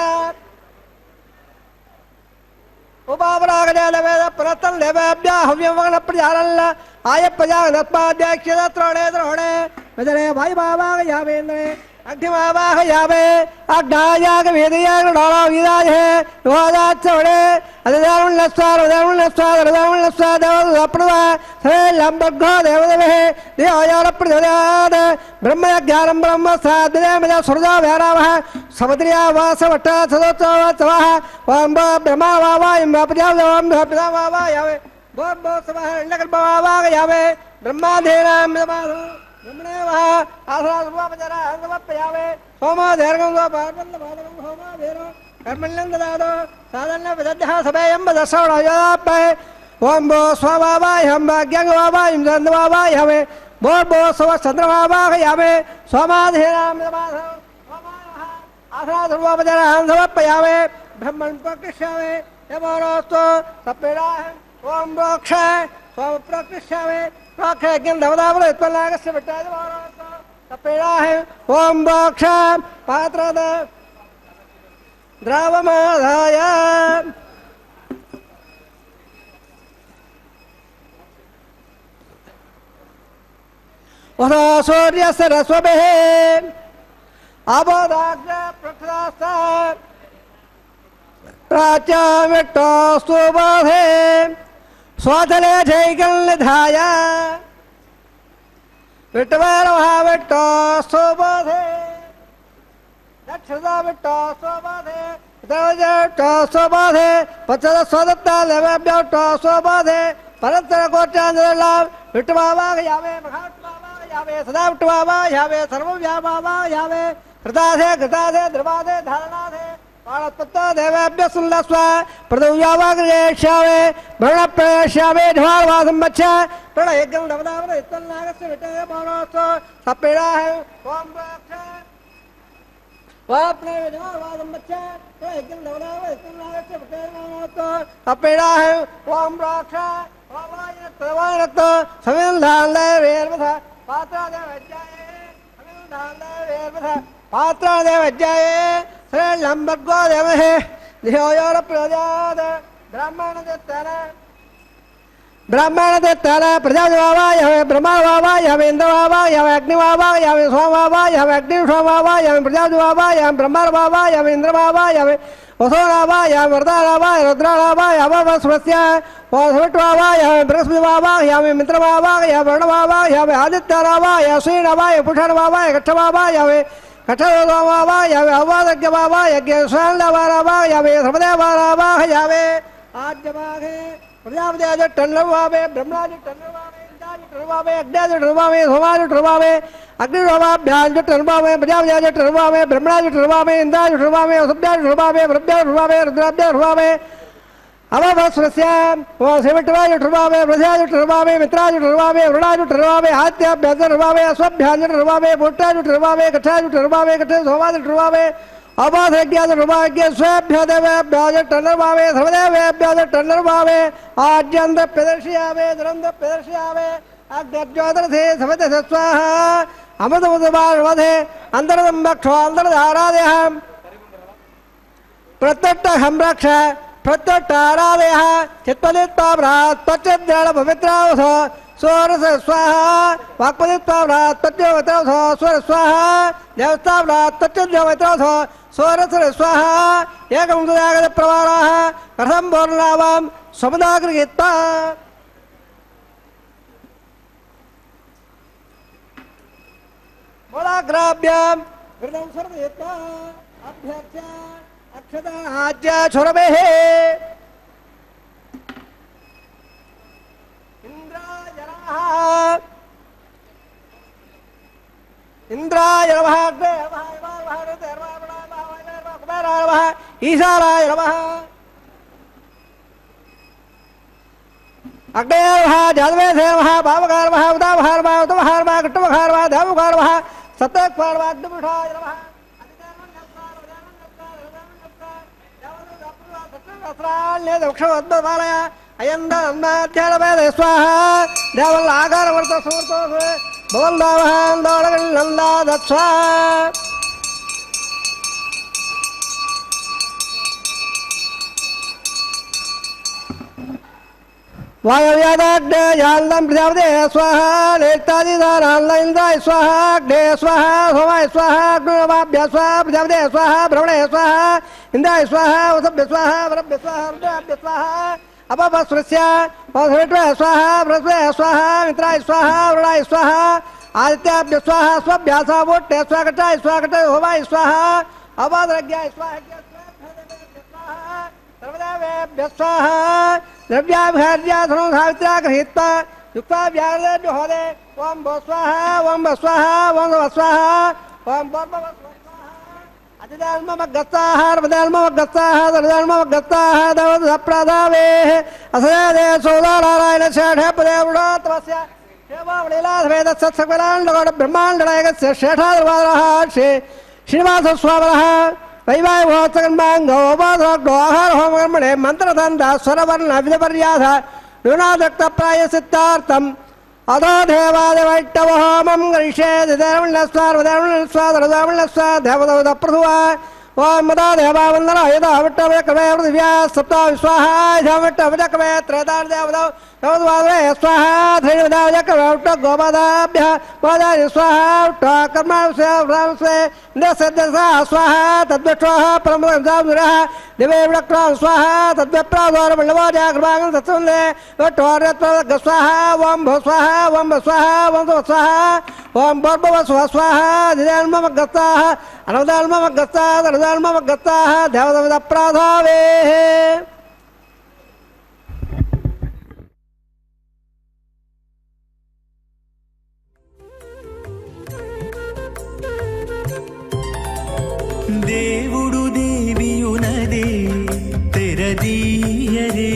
ಉಪಾವರಾಗವೇದ ಪುರತಲ್ ದೇವಾಭ್ಯ ಹವ್ಯವಗಣ ಪ್ರಜಾರಲ್ಲ ಆಯ ಪ್ರಜಾನತ್ಪಾದ್ಯಾಕ್ಷದ ತ್ರೋಣೆ ದ್ರೋಣೆ ಮೆದರೆ ವಾಯುಭಾವಾಗಯಾವೇಂದ್ರೆ ಅಗ್ನಿಭಾವಾಗಯಾವೆ ಅಗ್ನಾಯಾಗ ವೇದಯಾಗ ಡೋಳಾವಿದಾಯ ಯುವಾದಾಚವಣೆ ಅದರುಣಸ್ವಾದ ಲಂಬಗ್ಗೋ ದೇವದೇವೆ ದೇವಯಾರ ಪ್ರಜಾದ ಬ್ರಹ್ಮಜ್ಞಾನಂ ಬ್ರಹ್ಮ ಸಾಧ್ಯ ಸುರಜಾ ವ್ಯಾರಾಮ ಸಮದ್ರಿಯ ವಾಸ ವಟ್ಟ ಸದೋತ್ಸವ ಓಂ ಬ್ರಹ್ಮ ವಾವ ಎಂಬ ಪ್ರಜಾಂ ವಾವ ಯಾವೆ ಬೋಂ ಬೋ ಸಮ ಹೆಣ್ಣಗರ್ಭವಾಗ ಯಾವೆ ಬ್ರಹ್ಮಾಧೇನ ಬ್ರಹ್ಮಣೇ ವಹ ಆಸರಾಜರ ಅಂಗವಪ್ಪ ಯಾವೆ ಸೋಮಾಧೇರ್ಗಂ ಪಾರ್ಬಂದ ಮಾಧವಂ ಹೋಮಾಧೇರೋ ಕರ್ಮಣ್ಯಂದಾದೋ ಸಾಧನ ವಿದಧ್ಯ ಸಭೆ ಎಂಬ ದಶವಳಯಾಪ ಓಂ ಬೋ ಸ್ವಭಾವಾಯ ಎಂಬ ಗ್ಯಂಗವಾಯ ಚಂದ್ರವಾಯ ಹವೆ ಬೋ ಬೋ ಸ್ವ ಚಂದ್ರವಾಯ ಯಾವೆ ಸೋಮಾಧೇರಾಮ ಆಸರಾಜರ ಅಂಗವಪ್ಪ ಯಾವೆ ಬ್ರಹ್ಮಣ್ ಪ್ರಕೃಷ್ಯಾವೆ ಯಮೋನೋಸ್ತು ಸಪೇಡಾ ಓಂ ಪ್ರೋಕ್ಷ ಸ್ವಾಮ ಪ್ರಕೃಷ್ಯಾವೆ ಪ್ರೋಕ್ಷ ಗಂಧವದಾವರ ಇತ್ಪಲ್ಲಾಗಸ್ಯ ಬಿಟ್ಟಾದ ಸಪೇಡಾ ಓಂ ಪ್ರೋಕ್ಷ ಪಾತ್ರದ ದ್ರಾವಮಾದಾಯ ವಸ ಸೂರ್ಯ ಸರಸ್ವಭೆ ಅಬೋಧಾಗ್ರ ಪ್ರಕೃತಾಸ್ತ ಪ್ರಾಚ್ಯಾಮಿಟ್ಟೋಸ್ತು ಬಾಧೆ ಸ್ವಾತಲೆ ಜೈಗಲ್ನಿಧಾಯ ವಿಟ್ಟವೇರವಹಾವಿಟ್ಟೋಸ್ತು ಬಾಧೆ ದಕ್ಷಿಣದ ಬಿಟ್ಟೋಸ್ತು ಬಾಧೆ ಸ್ವಬಾಧೆ ಪಚ್ಚದ ಸ್ವದತ್ತ ಸ್ವಬಾಧೆ ಪರತ್ತರ ಕೋಟ್ಯಾಂಜಲ ವಿಟ್ಟುಭಾವಾಗ ಯಾವೆ ಮಹಾತ್ಮಾವಾಗ ಯಾವೆ ಸದಾ ವಿಟ್ಟುಭಾವ ಯಾವೆ ಸರ್ವವ್ಯಾಭಾವ ಯಾವೆ ಕೃತಾಧೆ ಕೃತಾಧೆ ಧ್ರುವಾಧೆ ಧಾರಣಾಧೆ ಪಾಳತ್ಪತ್ತ ದೇವೇಭ್ಯ ಸುಲ್ಲಸ್ವ ಪ್ರದವ್ಯಾವಾಗ್ರೇಶ್ಯಾವೆ ಭರಣ ಪ್ರವೇಶ್ಯಾವೆ ಢವಾಳವಾಸಂ ಮಚ್ಚ ಪ್ರಣಯಗ್ರಂ ನವದಾವರ ಇತ್ತಲ್ನಾಗಸ್ಯ ವಿಟ್ಟಯ ಮಾನೋಸ್ವ ಸಪ್ಪಿಡಾಹೆ ಓಂ ಪ್ರಾಕ್ಷ वापने विधावादम बच्चा तो एकल नवनाव एकल नागस्य बकेरमानोत्तो अपेड़ा है ओम राक्षा वावाय प्रवाणत समिलधाले वेरवथा पात्रा दे वज्जाये समिलधाले वेरवथा पात्रा दे वज्जाये श्री लंबगो देवहे धियोयोर प्रजाद ब्राह्मण दे तेरे प्रजावावाय हवे ब्रह्मवावाय हवे इंद्रवावाय हवे अग्निवावाय हवे सोमवावाय हवे अग्निशोमवावाय हवे प्रजावावाय हवे ब्रह्मवावाय हवे इंद्रवावाय हवे वसोरावाय हवे वरदावाय रुद्रावाय हवे वस्वस्य वसुटवावाय हवे बृहस्पतिवावाय हवे मित्रवावाय हवे वर्णवावाय हवे आदित्यवावाय अश्विनवाय पुषणवावाय कक्षवावाय हवे कक्षवावाय हवे अवादज्ञवावाय यज्ञस्वालवावाय हवे सर्वदेवावाय हवे आद्यवागे प्रजापति टन्नवावे ब्रह्मादि टन्नवावे इंद्रादि రువామే అగ్నేజుట రువామే సోమాజుట రువామే అగ్నిరోమాభ్యాజుట రువామే ప్రజాపజాజుట రువామే బ్రహ్మణాజుట రువామే ఇంద్రాజుట రువామే వసుభ్యాజుట రువామే బ్రహ్మజుట రువామే రుద్రాభ్య రువామే అవభస్వస్య శివటవాజుట రువామే ప్రజాజుట రువామే మిత్రాజుట రువామే వృణాజుట రువామే ఆద్యాభ్యాజుట రువామే అశ్వభ్యాజుట రువామే పుట్టాజుట రువామే కఠాజుట రువామే కఠ సోమాజుట రువామే अबाधज्ञात रुभाग्य स्वेभ्यदेवेभ्याज टन्नर्भावे सर्वदेवेभ्याज टन्नर्भावे आद्यन्त प्रदर्शयावे दुरन्त प्रदर्शयावे अग्निज्योतिरथे समते स्वाहा अमृतमुदबाणवधे अन्तर्दम्बक्षो अन्तर्धारादयः प्रत्यट्टहं रक्ष प्रत्यट्टारादयः चित्पदित्वा भ्रात् पच्यद्राळ पवित्रावस स्वरस स्वाहा वाक्पदित्वा भ्रात् पच्यवत्रवस स्वर स्वाहा देवस्ता भ्रात् पच्यद्रवत्रवस स्वरसर स्वाहा एकं सुदागत प्रवाराः कथं पूर्णावां समुदागृहीत्वा मूलाग्राभ्यां घृतं सर्वयत्वा अभ्यर्च्य अक्षता आज्य छोरमेः इंद्राय नमः ईशानाय नमः अग्नये नमः जातवेदे नमः भावकार नमः उदावहार नमः उतवहार नमः कृष्णवहार नमः देवकार नमः सत्यक्वार नमः अग्निपुरुषाय नमः दक्षवद्मालय अयंदमाध्यानवेद स्वाहा देवल आकार वर्त सुवर्तो भवन्दावहान्दोळगल् नन्दादत्स्वा वायव्यादाग्ने जालनं प्रजापते स्वाहा नेतादिदानान्न इन्द्राय स्वाहा अग्ने स्वाहा सोमाय स्वाहा अग्निरवाभ्य स्वाहा प्रजापते स्वाहा ब्रह्मणे स्वाहा इन्द्राय स्वाहा वसभ्य स्वाहा वरभ्य स्वाहा रुद्राभ्य स्वाहा अपवस्वस्य वसुविट्वे स्वाहा बृहस्पते स्वाहा मित्राय स्वाहा वरुणाय स्वाहा आदित्याभ्य स्वाहा स्वभ्यासावोट्टे स्वाकटाय स्वाकटाय होमाय स्वाहा अबाधरज्ञाय स्वाहा सर्वदेवेभ्यः स्वाहा द्रव्याभिहार्यासनं सावित्र्या गृहीत्वा युक्ता व्याहृते होदे ओम भो स्वाहा ओम भ स्वाहा ओम भ स्वाहा ओम भो स्वाहा अतिदाल्ममगस्ताः सर्वदाल्ममगस्ताः सर्वदाल्ममगस्ताः दवदप्रदावेः असदे सौदानारायण शेठे पदे वृणोत्तमस्य सेवावलीलाधवेदसत्सकलाण्डगोड ब्रह्माण्डनायकस्य शेषादर्वादरः श्रीनिवासस्वामिनः वैवाहिकोत्सकन्माङ्गोपाधोग्धोहारहोमकर्मणे मन्त्रदन्त स्वरवर्ण विधपर्याध न्यूनादक्तप्रायसिद्धार्थम् अधो देवादिवैष्णवहोमं गरिष्ये देवण्णस्वार्वदेवण्णस्वादरदावण्णस्वा देवदवदप्रथुवा ओम मदा देवा वन्दना यदा विट्टवे कवे पृथिव्या सप्ता स्वाहा झविट्टवजकवे त्रयदान देवदौ नवद्वादवे स्वाहा धैर्यवदावजकवे उट्ट गोपादाभ्यः पादानि स्वाहा उट्ट कर्मांसे व्रांसे नसद्दसा स्वाहा तद्विष्वः परमगंधामुरः दिवे विडक्रां स्वाहा तद्विप्रादोरमण्डवाजाग्रभागं तत्सुन्दे वट्टोर्यत्वग स्वाहा ओम भो स्वाहा ओम भ स्वाहा ओम भ स्वाहा ओम भर्भव स्वाहा दिदाल्ममगस्ताः अनवदाल्ममगस्ताः दरदाल्ममगस्ताः देवदवदप्राधावेः దేవుడు దేవియునదే తెరదీయరే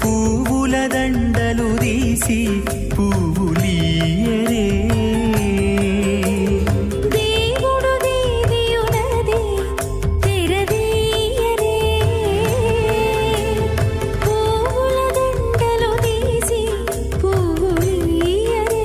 పువ్వుల దండలు తీసి పువ్వులీయరే దేవుడు దేవియునదే తెరదీయరే పువ్వుల దండలు తీసి పువ్వులీయరే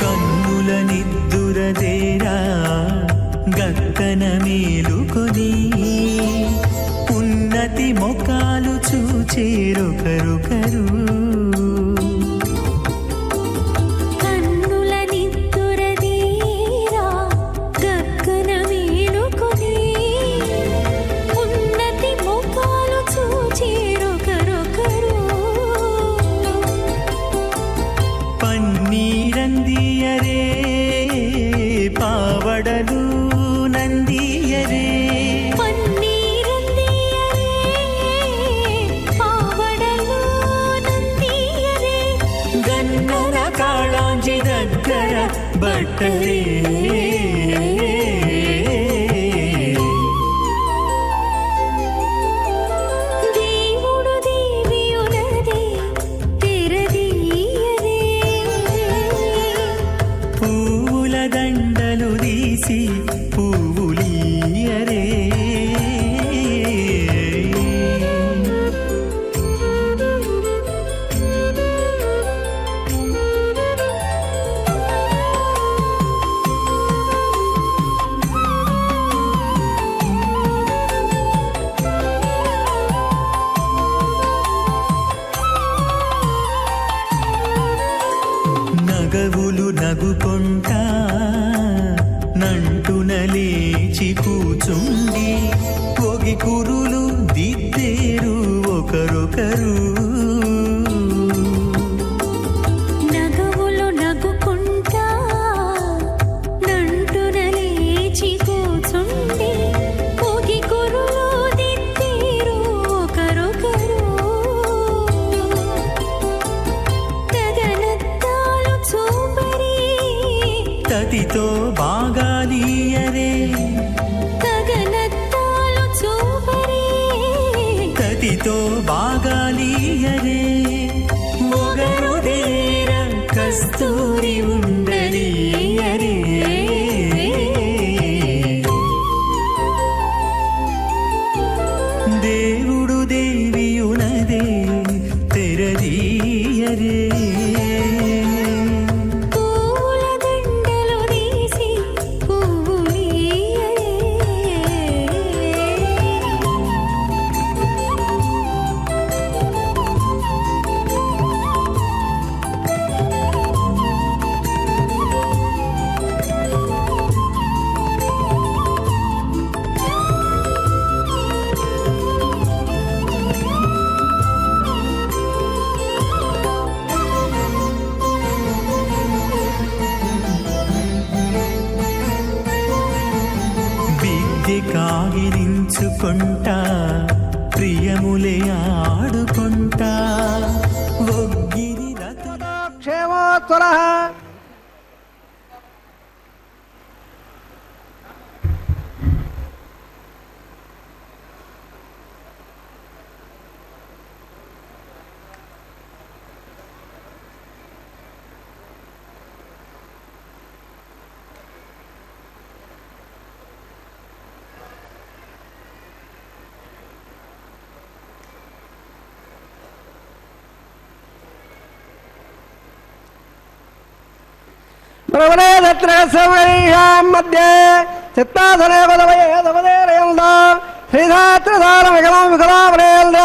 కన్నుల నిద్దురదేరా గక్కన మేలుకొని ఉన్నతి మొకాలు చూచేరొకరొకరు ಪನ್ನೀರಂದಿಯರೇ ಪನ್ನೀರಂದಿಯರೇ ಪಾವಡಲು ನಂದಿಯರೇ ಗನ್ನರ ಕಾಳಾಂಜಿ దగ్గర ಬಟ್ಟರೇ దేవుడు దేవియునదే తెరదీయరే పూల దండలు తీసి పువ్వులీయరే నగవులు నగుకొంటా నంటున లేచి కూచుండి పొగి కురులు దిద్దేరు ఒకరొకరు నగవులు నగుకుంటా నంటున లేచి కూచుండి పొగి కురులు దిద్దేరు ఒకరొకరు గగనత్తాలు చూపరి తతితో బాగాలీయరే గగనత్తాలు చూపరి తతితో బాగాలీయరే మొగరు దేర కస్తూరి ఉండలీయరే దేవుడు దేవియునదే తెరదీయరే పూల దండలు తీసి పువ్వులీయరే విద్య కాగిరించుకుంటా ప్రియములే ఆడుకుంటా ఒగ్గిరి రతుల క్షేమోత్వర प्रवरे तत्र समरीषां मध्ये चित्तासने पदवये समदेरयन्द श्रीधात्रधारमिकलं विकलापरेल्द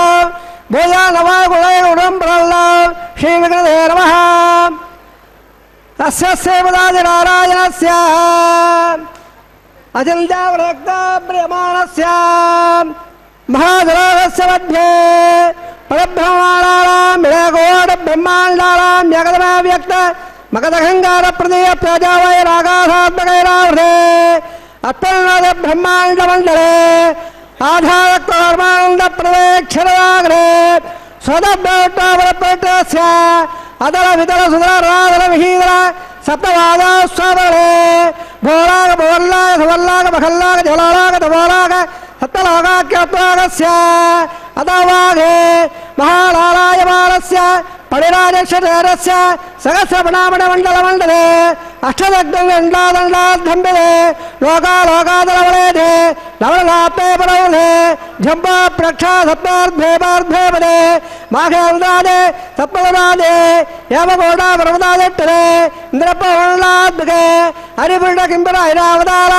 भूयानवाकुलैरुडम्बरल्द श्रीविघ्नदे नमः तस्य सेवदादिनारायणस्य अचिन्त्यावरक्ताप्रियमाणस्य महाजलास्य मध्ये परब्रह्माणां विवेकोडब्रह्माण्डानां जगदव्यक्त मगधगंगार प्रदेय प्रजावय रागाधात्मकैरावृते अत्तन्नाद ब्रह्मांड मंडले आधारक्तधर्मानंद प्रवेक्षराग्रे स्वदभ्योट्टावरप्रत्यस्य अदल विदल सुदल रादल विहीदल सप्तवादा स्वावरे भोलाग भोल्लाग सवल्लाग बखल्लाग जलालाग तबोलाग सप्तलोकाख्यत्वागस्य अदवागे महालालायमानस्य परिराजक्षतेरस्य सहस्रपणामणमण्डलमण्डले अष्टदग्धंडादण्डाद्धम्बिले लोकालोकादलवलेधे नवलनाप्ते परौले झम्बा प्रक्षा सप्तार्धे पार्धे पदे माघेन्द्रादे सप्तपदादे यमकोटा पर्वतादिट्टरे इन्द्रपवनाद्भुगे हरिपुण्ड किम्बर ऐरावतार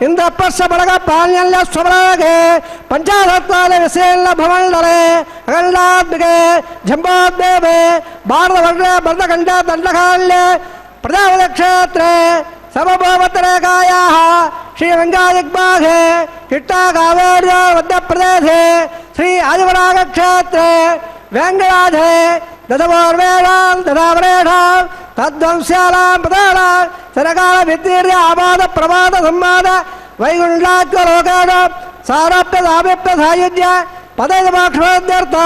इन्द्रपर्श पडग पाण्यल्य स्वपरागे पंचाशत्वाद विषयल्ल भवण्डले अखण्डाद्भुगे झम्बाद्देवे भारतवर्णे भरतखण्ड दण्डकाल्य प्रजापतिक्षेत्रे समभवतरेखायाः श्रीरङ्गादिग्भागे चिट्टाकावेर्य मध्यप्रदेशे श्री आदिवरागक्षेत्रे वेङ्गराधे दशपूर्वेणां दशावरेषां तद्वंश्यानां प्रदानां सरकालभित्तीर्य आपाद प्रमाद संवाद ವೈಗುಂಡಾತ್ಮಲೋಕಾನ ಸಾರಪ್ಯ ಸಾಮೀಪ್ಯ ಸಾಯುಜ್ಯ ಪದೈದಮಾಕ್ಷರ್ಥ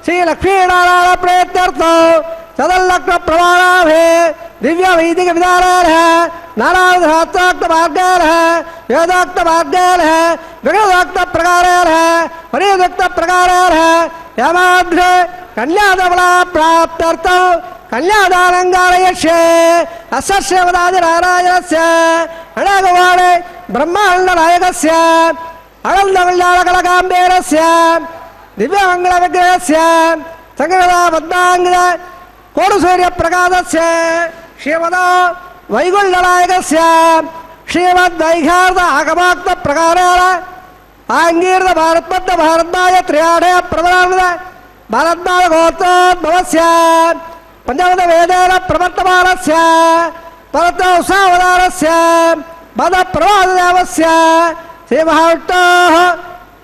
ಶ್ರೀ ಲಕ್ಷ್ಮೀನಾರಾಯಣ ಪ್ರಯತ್ನರ್ಥ ಸದಲ್ಲಗ್ನ ಪ್ರಮಾಣಾಭೇ ದಿವ್ಯ ವೈದಿಕ ವಿಧಾನ ನಾರಾಯಣ ಶಾಸ್ತ್ರಾಕ್ತ ಮಾರ್ಗೇನ ವೇದಾಕ್ತ ಮಾರ್ಗೇನ ವಿಗಣೋಕ್ತ ಪ್ರಕಾರೇನ ಪರಿಯುಕ್ತ ಪ್ರಕಾರೇನ ಯಮಾಧ್ರ ಕನ್ಯಾದಬಲ ಪ್ರಾಪ್ತ್ಯರ್ಥ ಕನ್ಯಾದಾನಂಗಾರಯಶ್ಯ ಅಸಶ್ರವದಾದಿ ನಾರಾಯಣಸ್ಯ ಅಣಗವಾಣೆ ಬ್ರಹ್ಮಾಂಡ ನಾಯಕಸ್ಯ ಅನಂದ ಕಲ್ಯಾಣಕಲಕಾಂಬೇರಸ್ಯ ದಿವ್ಯಮಂಗಲ ವಿಗ್ರಹಸ್ಯ ಸಂಗ್ರಹದ ಬದ್ಧಾಂಗದ ಕೋಡುಸೂರ್ಯ ಪ್ರಕಾಶಸ್ಯ ಶ್ರೀಮದ ವೈಗುಂಡನಾಯಕಸ್ಯ ಶ್ರೀಮದ್ವೈಖಾರ್ದ ಆಗಮಾಕ್ತ ಪ್ರಕಾರೇಣ ಆಂಗೀರ್ದ ಭಾರತಮದ್ದ ಭಾರದ್ವಾಜ ತ್ರಿಯಾಢಯ ಪ್ರಬಲಾಂಗದ ಭಾರದ್ವಾಜ ಗೋತ್ರೋದ್ಭವಸ್ಯ ಪಂಚಮದ ವೇದೇನ ಪ್ರವರ್ತಮಾನಸ್ಯ ಪರತ ಉತ್ಸಾವಧಾನಸ್ಯ ಪದ ಪ್ರವಾದದೇವಸ್ಯ ಶ್ರೀಮಹಾವಿಷ್ಣೋಃ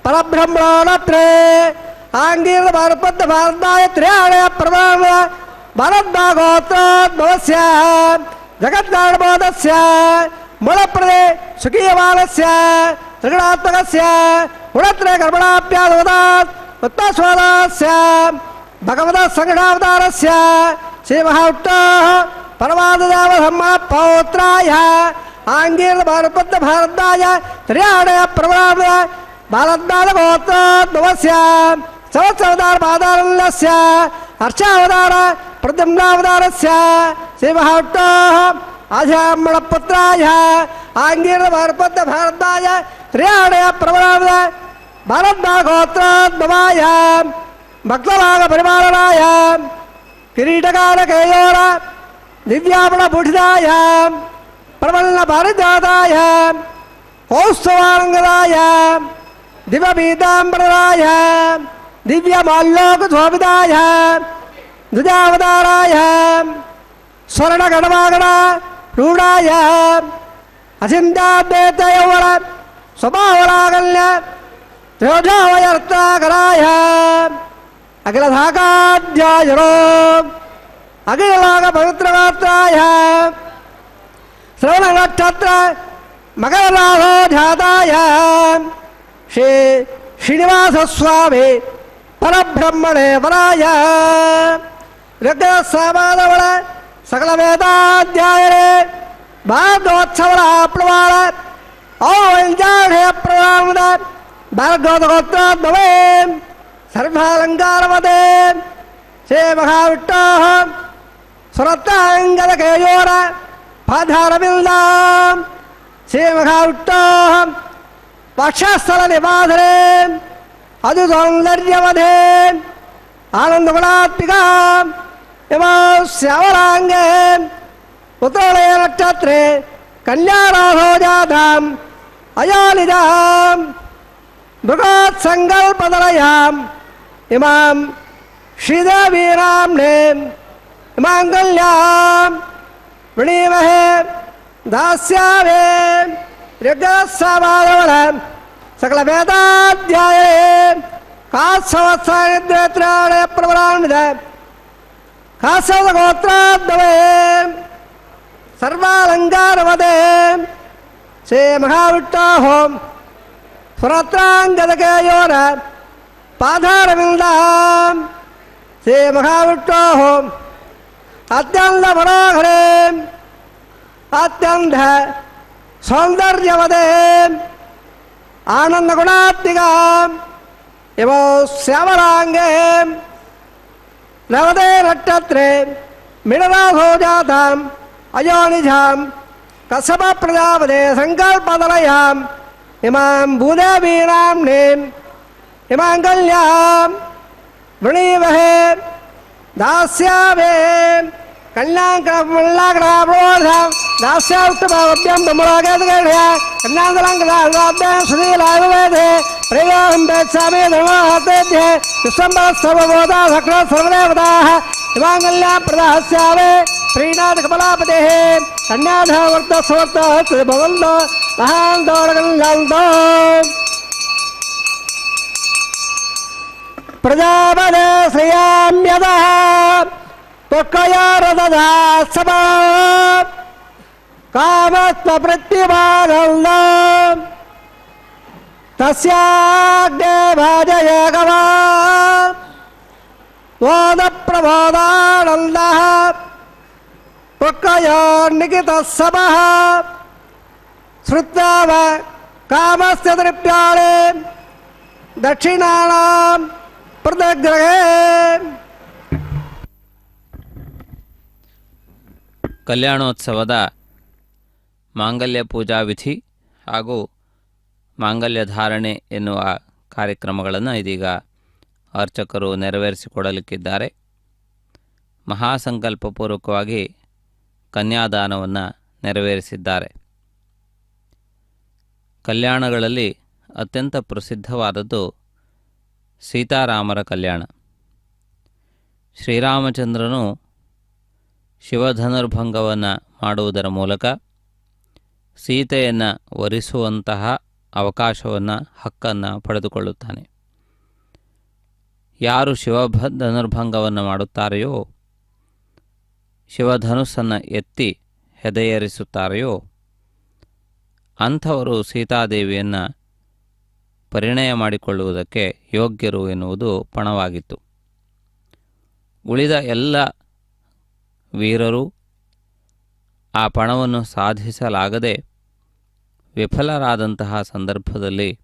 ಪರಬ್ರಹ್ಮಣೋಣತ್ರೇ ಆಂಗೀರ್ದ ಭಾರತಮದ್ದ ಭಾರದ್ವಾಜ ತ್ರಿಯಾಢಯ ಪ್ರಬಲಾಂಗದ ಭಾರದ್ವಾಜ ಗೋತ್ರೋದ್ಭವಸ್ಯ ಜಗನ್ನಾಡಬೋಧಸ್ಯ ಮೂಲಪ್ರದೇ ಸುಖೀಯಮಾನಸ್ಯ ತ್ರಿಗುಣಾತ್ಮಕಸ್ಯ ಗುಣತ್ರಯ ಕರ್ಮಣಾಭ್ಯಾದೋದಾತ್ ಉತ್ತಸ್ವಾದಾಸ್ಯ ಭಗವತ ಸಂಗಣಾವತಾರಸ್ಯ ಶ್ರೀಮಹಾವಿಷ್ಣೋಃ ಪರಮಾದದೇವ ಧರ್ಮ ಪೌತ್ರಾಯ ಆಂಗೀರ್ದ ಭಾರತಮದ್ದ ಭಾರದ್ವಾಜ ತ್ರಿಯಾಢಯ ಪ್ರಬಲಾಂಗದ ಭಾರದ್ವಾಜ ಗೋತ್ರೋದ್ಭವಸ್ಯ ಸಹಸ್ರಾವತಾರ ಪಾದಾರಲ್ಯಸ್ಯ ಹರ್ಷಾವತಾರ ಪ್ರದ್ಯುಮ್ನಾವತಾರಸ್ಯ ಶ್ರೀಮಹಾವಿಷ್ಣೋಃ ಆಧ್ಯಾತ್ಮಣಪುತ್ರಾಯ ಆಂಗೀರ್ದ ಭಾರತಮದ್ದ ಭಾರದ್ವಾಜ ತ್ರಿಯಾಢಯ ಪ್ರಬಲಾಂಗದ ಭಾರದ್ವಾಜ ಗೋತ್ರೋದ್ಭವಾಯ ಭಕ್ತಭಾಗ ಪರಿಪಾಲನಾಯ ಕಿರೀಟಕಾಲ ಕೇಯೋರ ದಿವ್ಯಾಪಣ ಭೂಷಿತಾಯ ಪ್ರಬಲ ಪಾರಿಜಾತಾಯ ಕೌಸ್ತವಾಂಗದಾಯ ದಿವ್ಯಪೀತಾಂಬರಾಯ ದಿವ್ಯಮಾಲ್ಯೋಕ ಶೋಭಿತಾಯ ದ್ವಿಜಾವತಾರಾಯ ಸ್ವರ್ಣಗಣವಾಗಣ ರೂಢಾಯ ಅಚಿಂತ್ಯಾದ್ವೈತ ಯೌವನ ಸ್ವಭಾವರಾಗಲ್ಯ ತ್ರಿಯೋಜಾವಯರ್ಥಕರಾಯ ಅಖಿಲಧಾಕಾಧ್ಯಾಯರೋ ಅಖಿಲಾಗ ಪವಿತ್ರಗಾತ್ರಾಯ ಶ್ರವಣ ನಕ್ಷತ್ರ ಮಕರನಾಥೋಧ್ಯಾತಾಯ ಶ್ರೀ ಶ್ರೀನಿವಾಸ ಸ್ವಾಮಿ ಪರಬ್ರಹ್ಮಣೇ ವರಾಯ ಋಗ್ವೇದಸಾಮಾದವಳ ಸಕಲ ವೇದಾಧ್ಯಾಯರೇ ಭಾಗವತ್ಸವರ ಪ್ರಮಾಣ ಔಂಜಾಢ್ಯ ಪ್ರಮಾಣದ ಭಾಗವತ ಗೋತ್ರೋದ್ಭವೇ ಸರ್ವಾಲಂಕಾರವದೇ ಶ್ರೀ ಮಹಾವಿಷ್ಣೋಃ ಸ್ವರತ್ತಾಂಗದ ಕೇಯೋರ ಪಾಧಾರವಿಲ್ಲ ಶ್ರೀ ಮಹಾವಿಷ್ಣೋಃ ವಕ್ಷಸ್ಥಲ ನಿವಾಸನೆ ಅದು ಸೌಂದರ್ಯವಧೆ ಆನಂದ ಗುಣಾತ್ಮಿಕ ಇವ ಶ್ಯಾಮಲಾಂಗೆ ಉತ್ತರಳಯ ನಕ್ಷತ್ರೆ ಕಲ್ಯಾಣಾಧೋ ಜಾತಾಂ ಅಯಾಲಿಜಾಂ ಮೃಗಾತ್ ಸಂಕಲ್ಪದಲಯಾಂ ಇಮಾಂ ಶ್ರೀದೇವೀನಾಂನೆ ಇಮಾಂಗಲ್ಯಾಂ ವೃಣೀಮಹೇ ದಾಸ್ಯಾಮೇ ಋಗ್ವೇದಸಾಮಾದವಳ ಸಕಲ ವೇದಾಧ್ಯಾಯೇ ಕಾತ್ಸವತ್ಸಾಯದ್ರೇತ್ರಾಣಯ ಪ್ರಬಲಾನ್ವಿತ ಕಾತ್ಸವದ ಗೋತ್ರಾದ್ಭವೇ ಸರ್ವಾಲಂಕಾರವದೇ ಶ್ರೀ ಮಹಾವಿಷ್ಣೋಃ ಸ್ವರತ್ರಾಂಗದಕೇಯೋರ ಪಾಧಾರವಿಲ್ದಾಂ ಶ್ರೀ ಮಹಾವಿಷ್ಣೋಃ ಅತ್ಯಂತ ಮನೋಹರೇ ಅತ್ಯಂತ ಸೌಂದರ್ಯವದೇ ಆನಂದ ಗುಣಾತ್ಮಿಕ ಇವ ಶ್ಯಾಮಲಾಂಗೆ ನವದೇ ನಕ್ಷತ್ರೆ ಮಿಡರಾಧೋ ಜಾತಾಂ ಅಯೋನಿಜಾಂ ಕಸಪ ಪ್ರಜಾಪದೇ ಸಂಕಲ್ಪದಲಯಾಂ ಇಮಾಂ ಭೂದೇವೀನಾಂನೇಂ ಇಮಾಂಗಲ್ಯಾಂ ವೃಣೀಮಹೇ ದಾಸ್ಯಾಮೇ ಕಲ್ಯಾಣಕಮಲ್ಲಾಗ್ರಾಭೋಧಾಂ ದಾಸ್ಯಾವೃತ್ತಭಾವಭ್ಯಂ ಬ್ರಹ್ಮಲೋಕೇತಕೇಢ್ಯ ಕನ್ಯಾಂದಲಂಕದಾಭ್ಯಾಂ ಸುಧೀಲಾಯುರ್ವೇದೆ ಪ್ರೇಯಾಹಂ ಬೇತ್ಸಾಮಿ ಧರ್ಮಹಾತೇಭ್ಯ ವಿಶ್ವಂಬರಸ್ತರ್ವಬೋಧಾ ಸಕಲ ಸರ್ವದೇವತಾಃ ಇಮಾಂಗಲ್ಯಾಂ ಪ್ರದಾಸ್ಯಾಮೇ ಶ್ರೀನಾಥ ಕಮಲಾಪತೇಃ ಕನ್ಯಾಧಾವರ್ತ ಸಮರ್ಥ ಭವಂತೋ ಮಹಾಂತೋರಗಲ್ಯಾಂತೋ ಪ್ರಜಾಪದೇ ಶ್ರೇಯಾಮ್ಯದಃ ತ್ವಕ್ಕಯಾರದಧಾತ್ಸಮಾ ಕಾಮಸ್ತ್ವ ಪ್ರತ್ಯಮಾನಂದ ತಸ್ಯಾಗ್ನೇ ಭಾಜಯ ಗವಾ ವಾದ ಪ್ರಬೋದಾನಂದ ಪುಕ್ಕಯೋರ್ನಿಖಿತ ಸಭಃ ಶ್ರುತ್ವ ಕಾಮಸ್ಯ ತೃಪ್ತ್ಯಾಳೆ ದಕ್ಷಿಣಾನಾಂ ಪೃಥಗ್ರಹೇ. ಕಲ್ಯಾಣೋತ್ಸವದ ಮಾಂಗಲ್ಯ ಪೂಜಾ ವಿಧಿ ಹಾಗೂ ಮಾಂಗಲ್ಯ ಧಾರಣೆ ಎನ್ನುವ ಕಾರ್ಯಕ್ರಮಗಳನ್ನು ಇದೀಗ ಅರ್ಚಕರು ನೆರವೇರಿಸಿಕೊಡಲಿಕ್ಕಿದ್ದಾರೆ. ಮಹಾಸಂಕಲ್ಪಪೂರ್ವಕವಾಗಿ ಕನ್ಯಾದಾನವನ್ನು ನೆರವೇರಿಸಿದ್ದಾರೆ. ಕಲ್ಯಾಣಗಳಲ್ಲಿ ಅತ್ಯಂತ ಪ್ರಸಿದ್ಧವಾದದ್ದು ಸೀತಾರಾಮರ ಕಲ್ಯಾಣ. ಶ್ರೀರಾಮಚಂದ್ರನು ಶಿವಧನುರ್ಭಂಗವನ್ನು ಮಾಡುವುದರ ಮೂಲಕ ಸೀತೆಯನ್ನು ವರಿಸುವಂತಹ ಅವಕಾಶವನ್ನು ಹಕ್ಕನ್ನು ಪಡೆದುಕೊಳ್ಳುತ್ತಾನೆ. ಯಾರು ಧನುರ್ಭಂಗವನ್ನು ಮಾಡುತ್ತಾರೆಯೋ, ಶಿವಧನುಸ್ಸನ್ನು ಎತ್ತಿ ಹೆದೆಯೇರಿಸುತ್ತಾರೆಯೋ ಅಂಥವರು ಸೀತಾದೇವಿಯನ್ನು ಪರಿಣಯ ಮಾಡಿಕೊಳ್ಳುವುದಕ್ಕೆ ಯೋಗ್ಯರು ಎನ್ನುವುದು ಪಣವಾಗಿತ್ತು. ಉಳಿದ ಎಲ್ಲ ವೀರರು ಆ ಪಣವನ್ನು ಸಾಧಿಸಲಾಗದೆ ವಿಫಲರಾದಂತಹ ಸಂದರ್ಭದಲ್ಲಿ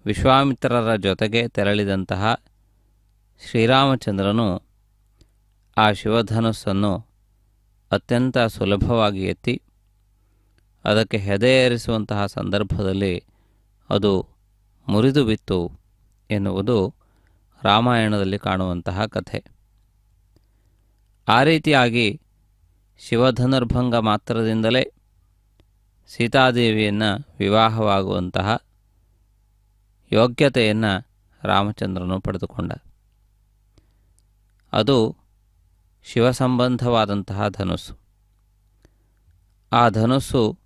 ವಿಶ್ವಾಮಿತ್ರರ ಜೊತೆಗೆ ತೆರಳಿದಂತಹ ಶ್ರೀರಾಮಚಂದ್ರನು ಆ ಶಿವಧನುಸ್ಸನ್ನು ಅತ್ಯಂತ ಸುಲಭವಾಗಿ ಎತ್ತಿ ಅದಕ್ಕೆ ಹೆದೆಯೇರಿಸುವಂತಹ ಸಂದರ್ಭದಲ್ಲಿ ಅದು ಮುರಿದು ಬಿತ್ತು ಎನ್ನುವುದು ರಾಮಾಯಣದಲ್ಲಿ ಕಾಣುವಂತಹ ಕಥೆ. ಆ ರೀತಿಯಾಗಿ ಶಿವಧನುರ್ಭಂಗ ಮಾತ್ರದಿಂದಲೇ ಸೀತಾದೇವಿಯನ್ನು ವಿವಾಹವಾಗುವಂತಹ ಯೋಗ್ಯತೆಯನ್ನು ರಾಮಚಂದ್ರನು ಪಡೆದುಕೊಂಡ. ಅದು ಶಿವಸಂಬಂಧವಾದಂತಹ ಧನುಸ್ಸು. ಆ ಧನುಸ್ಸು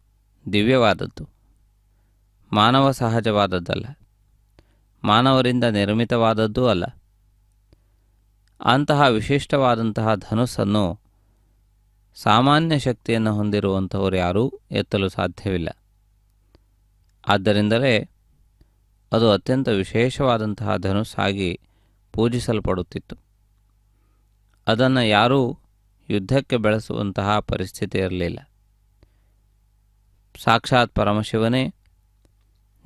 ದಿವ್ಯವಾದದ್ದು, ಮಾನವ ಸಹಜವಾದದ್ದಲ್ಲ, ಮಾನವರಿಂದ ನಿರ್ಮಿತವಾದದ್ದೂ ಅಲ್ಲ. ಅಂತಹ ವಿಶಿಷ್ಟವಾದಂತಹ ಧನುಸ್ಸನ್ನು ಸಾಮಾನ್ಯ ಶಕ್ತಿಯನ್ನು ಹೊಂದಿರುವಂಥವರು ಯಾರೂ ಎತ್ತಲು ಸಾಧ್ಯವಿಲ್ಲ. ಆದ್ದರಿಂದಲೇ ಅದು ಅತ್ಯಂತ ವಿಶೇಷವಾದಂತಹ ಧನುಸ್ಸಾಗಿ ಪೂಜಿಸಲ್ಪಡುತ್ತಿತ್ತು. ಅದನ್ನು ಯಾರೂ ಯುದ್ಧಕ್ಕೆ ಬೆಳೆಸುವಂತಹ ಪರಿಸ್ಥಿತಿ ಇರಲಿಲ್ಲ. ಸಾಕ್ಷಾತ್ ಪರಮಶಿವನೇ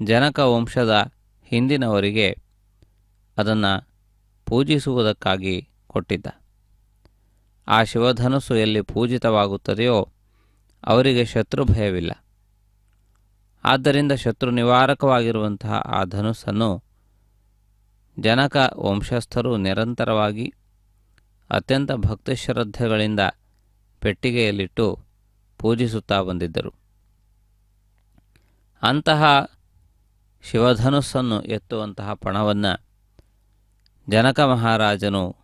ಜನಕ ವಂಶದ ಹಿಂದಿನವರಿಗೆ ಅದನ್ನು ಪೂಜಿಸುವುದಕ್ಕಾಗಿ ಕೊಟ್ಟಿದ್ದ. ಆ ಶಿವಧನುಸ್ಸು ಎಲ್ಲಿ ಪೂಜಿತವಾಗುತ್ತದೆಯೋ ಅವರಿಗೆ ಶತ್ರು ಭಯವಿಲ್ಲ. ಆದ್ದರಿಂದ ಶತ್ರು ನಿವಾರಕವಾಗಿರುವಂತಹ ಆ ಧನುಸ್ಸನ್ನು ಜನಕ ವಂಶಸ್ಥರು ನಿರಂತರವಾಗಿ ಅತ್ಯಂತ ಭಕ್ತಿಶ್ರದ್ಧೆಗಳಿಂದ ಪೆಟ್ಟಿಗೆಯಲ್ಲಿಟ್ಟು ಪೂಜಿಸುತ್ತಾ ಬಂದಿದ್ದರು. ಅಂತಹ ಶಿವಧನುಸ್ಸನ್ನು ಎತ್ತುವಂತಹ ಪಣವನ್ನು ಜನಕ ಮಹಾರಾಜನು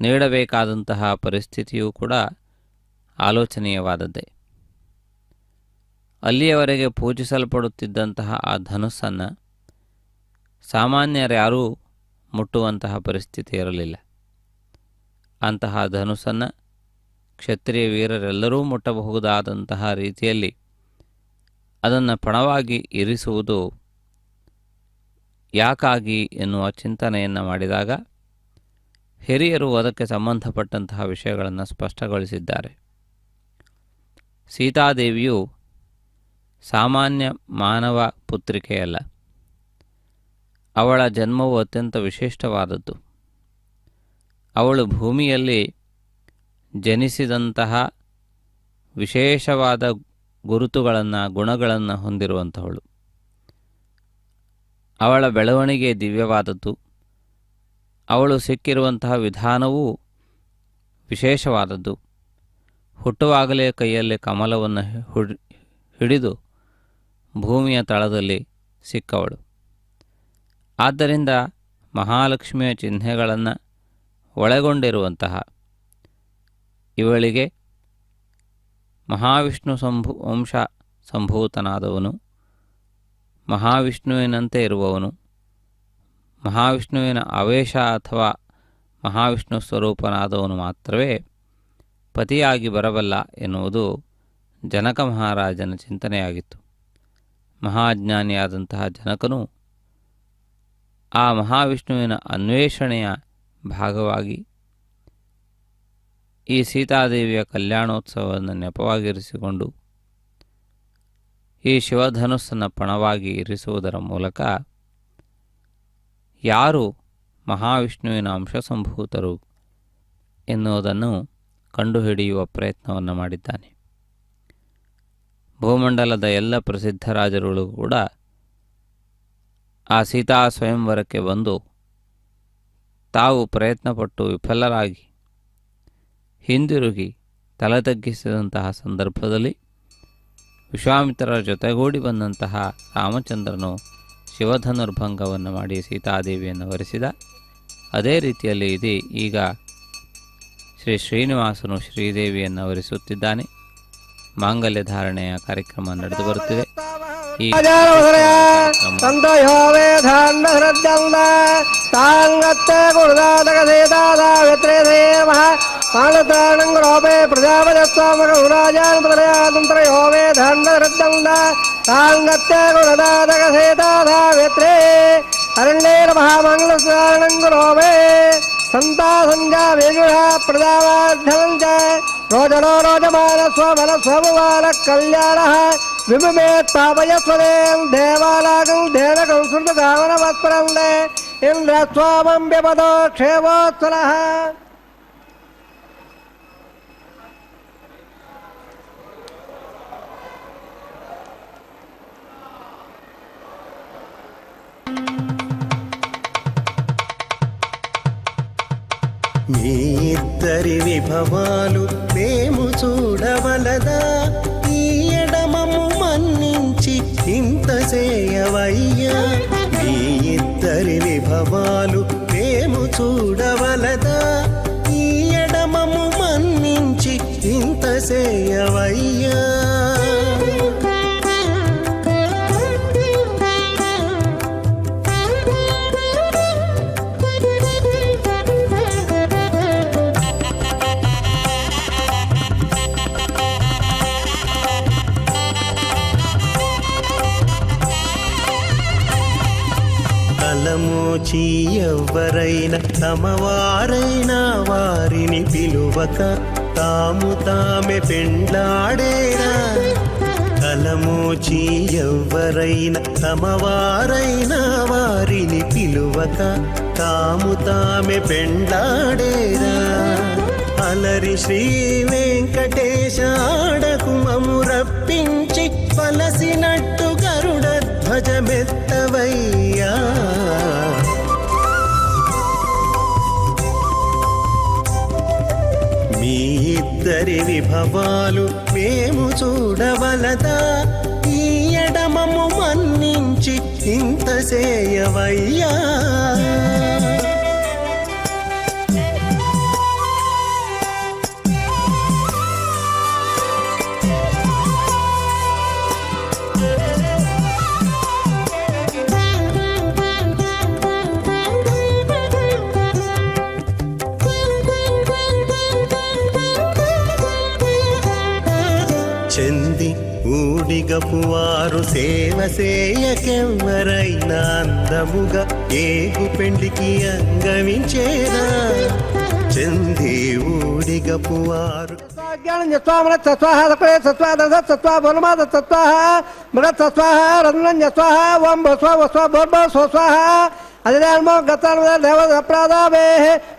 ನೀಡಬೇಕಾದಂತಹ ಪರಿಸ್ಥಿತಿಯೂ ಕೂಡ ಆಲೋಚನೀಯವಾದದ್ದೇ. ಅಲ್ಲಿಯವರೆಗೆ ಪೂಜಿಸಲ್ಪಡುತ್ತಿದ್ದಂತಹ ಆ ಧನುಸ್ಸನ್ನು ಸಾಮಾನ್ಯರ್ಯಾರೂ ಮುಟ್ಟುವಂತಹ ಪರಿಸ್ಥಿತಿ ಇರಲಿಲ್ಲ. ಅಂತಹ ಧನುಸ್ಸನ್ನು ಕ್ಷತ್ರಿಯ ವೀರರೆಲ್ಲರೂ ಮುಟ್ಟಬಹುದಾದಂತಹ ರೀತಿಯಲ್ಲಿ ಅದನ್ನು ಪಣವಾಗಿ ಇರಿಸುವುದು ಯಾಕಾಗಿ ಎನ್ನುವ ಚಿಂತನೆಯನ್ನು ಮಾಡಿದಾಗ ಹಿರಿಯರು ಅದಕ್ಕೆ ಸಂಬಂಧಪಟ್ಟಂತಹ ವಿಷಯಗಳನ್ನು ಸ್ಪಷ್ಟಗೊಳಿಸಿದ್ದಾರೆ. ಸೀತಾದೇವಿಯು ಸಾಮಾನ್ಯ ಮಾನವ ಪುತ್ರಿಕೆಯಲ್ಲ. ಅವಳ ಜನ್ಮವು ಅತ್ಯಂತ ವಿಶಿಷ್ಟವಾದದ್ದು. ಅವಳು ಭೂಮಿಯಲ್ಲಿ ಜನಿಸಿದಂತಹ ವಿಶೇಷವಾದ ಗುರುತುಗಳನ್ನು, ಗುಣಗಳನ್ನು ಹೊಂದಿರುವಂಥವಳು. ಅವಳ ಬೆಳವಣಿಗೆ ದಿವ್ಯವಾದದ್ದು. ಅವಳು ಸಿಕ್ಕಿರುವಂತಹ ವಿಧಾನವೂ ವಿಶೇಷವಾದದ್ದು. ಹುಟ್ಟುವಾಗಲೇ ಕೈಯಲ್ಲಿ ಕಮಲವನ್ನು ಹಿಡಿದು ಭೂಮಿಯ ತಳದಲ್ಲಿ ಸಿಕ್ಕವಳು. ಆದ್ದರಿಂದ ಮಹಾಲಕ್ಷ್ಮಿಯ ಚಿಹ್ನೆಗಳನ್ನು ಒಳಗೊಂಡಿರುವಂತಹ ಇವಳಿಗೆ ಮಹಾವಿಷ್ಣು ವಂಶ ಸಂಭೂತನಾದವನು, ಮಹಾವಿಷ್ಣುವಿನಂತೆ ಇರುವವನು, ಮಹಾವಿಷ್ಣುವಿನ ಆವೇಶ ಅಥವಾ ಮಹಾವಿಷ್ಣು ಸ್ವರೂಪನಾದವನು ಮಾತ್ರವೇ ಪತಿಯಾಗಿ ಬರಬಲ್ಲ ಎನ್ನುವುದು ಜನಕ ಮಹಾರಾಜನ ಚಿಂತನೆಯಾಗಿತ್ತು. ಮಹಾಜ್ಞಾನಿಯಾದಂತಹ ಜನಕನು ಆ ಮಹಾವಿಷ್ಣುವಿನ ಅನ್ವೇಷಣೆಯ ಭಾಗವಾಗಿ ಈ ಸೀತಾದೇವಿಯ ಕಲ್ಯಾಣೋತ್ಸವವನ್ನು ನೆಪವಾಗಿರಿಸಿಕೊಂಡು ಈ ಶಿವಧನುಸ್ಸನ್ನು ಪಣವಾಗಿ ಇರಿಸುವುದರ ಮೂಲಕ ಯಾರು ಮಹಾವಿಷ್ಣುವಿನ ಅಂಶಸಂಭೂತರು ಎನ್ನುವುದನ್ನು ಕಂಡುಹಿಡಿಯುವ ಪ್ರಯತ್ನವನ್ನು ಮಾಡಿದ್ದಾನೆ. ಭೂಮಂಡಲದ ಎಲ್ಲ ಪ್ರಸಿದ್ಧ ರಾಜರುಗಳು ಕೂಡ ಆ ಸೀತಾ ಸ್ವಯಂವರಕ್ಕೆ ಬಂದು ತಾವು ಪ್ರಯತ್ನಪಟ್ಟು ವಿಫಲರಾಗಿ ಹಿಂದಿರುಗಿ ತಲೆ ತಗ್ಗಿಸಿದಂತಹ ಸಂದರ್ಭದಲ್ಲಿ ವಿಶ್ವಾಮಿತ್ರರ ಜೊತೆಗೂಡಿ ಬಂದಂತಹ ರಾಮಚಂದ್ರನು ಶಿವಧನುರ್ಭಂಗವನ್ನು ಮಾಡಿ ಸೀತಾದೇವಿಯನ್ನು ವರಿಸಿದ. ಅದೇ ರೀತಿಯಲ್ಲಿ ಇದೆ ಈಗ ಶ್ರೀನಿವಾಸನು ಶ್ರೀದೇವಿಯನ್ನು ವರಿಸುತ್ತಿದ್ದಾನೆ. ಮಾಂಗಲ್ಯ ಧಾರಣೆಯ ಕಾರ್ಯಕ್ರಮ ನಡೆದು ಬರುತ್ತಿದೆ. ಈ ಮಾಲತಾಣಂಗ್ರೋಪೇ ಪ್ರಜಾಪತಿಸ್ವಾಮಕರಾಜಾನ್ಪದಯಾತಂತ್ರಯೋವೇ ಧಾನ್ಯಹೃದ್ದಂಡ ತಾಂಗತ್ಯ ಗುಣದಾತಕ ಸೇತಾಧಾವೇತ್ರೇ ಅರಣ್ಯೇರ ಮಹಾಮಂಗಲಸ್ನಾರಣಂಗ್ರೋಪೇ ಸಂತಾ ಸಂಜಾ ವೇಗುಣ ಪ್ರಜಾವಾಧ್ಯವಂಚ ರೋಜನೋ ರೋಜಮಾನ ಸ್ವಮನ ಸ್ವಭುವಾಲ ಕಲ್ಯಾಣ ವಿಮುಮೇತ್ ಪಾಪಯಸ್ವದೇಂ ದೇವಾಲಾಗಂ ಧೇನಕಂ ಸುೃತಗಾಮನ ವತ್ಪರಂದೆ ಇಂದ್ರ ಸ್ವಾಮಂ ವ್ಯಪದೋ ಕ್ಷೇಮೋತ್ಸಲಃ. మీ ఇద్దరి విభవాలు మేము చూడవలదా, ఈ ఎడమము మన్నించి ఇంత చేయవయ్యా. మీ ఇద్దరి విభవాలు మేము చూడవలదా, ఈ ఎడమము మన్నించి ఇంత చేయవయ్యా. తలమోచి ఎవ్వరైనా తమవారైనా వారిని పిలువక తాము తామే పెండ్లాడేరా. తలమోచి ఎవ్వరైనా తమవారైనా వారిని పిలువక తాము తామే పెండ్లాడేరా. అలరి శ్రీ వెంకటేశ ఆడకు మము రప్పించి పలసినట్టు గరుడ ధ్వజమెత్తవయ్యా. మీ ఇద్దరి విభవాలు మేము చూడవలదా, ఈ ఎడమము మన్నించి ఇంత చేయవయ్యా. చెంది ఊడిగపువారు సేవ సేయకెవ్వరైనా అందముగా ఏగు పెండికి అంగవించేదా. చెంది ఊడిగపువారు జ్ఞానం స్వామన స్వాహ సత్వే సత్వా దశ సత్వా బోర్మాద సత్వాహ మృగత్ స్వాహ రంజన్ స్వాహ ఓం భస్వ వస్వ బోర్మ స్వాహ అదిమో గతాన్ దేవ అప్రాదావే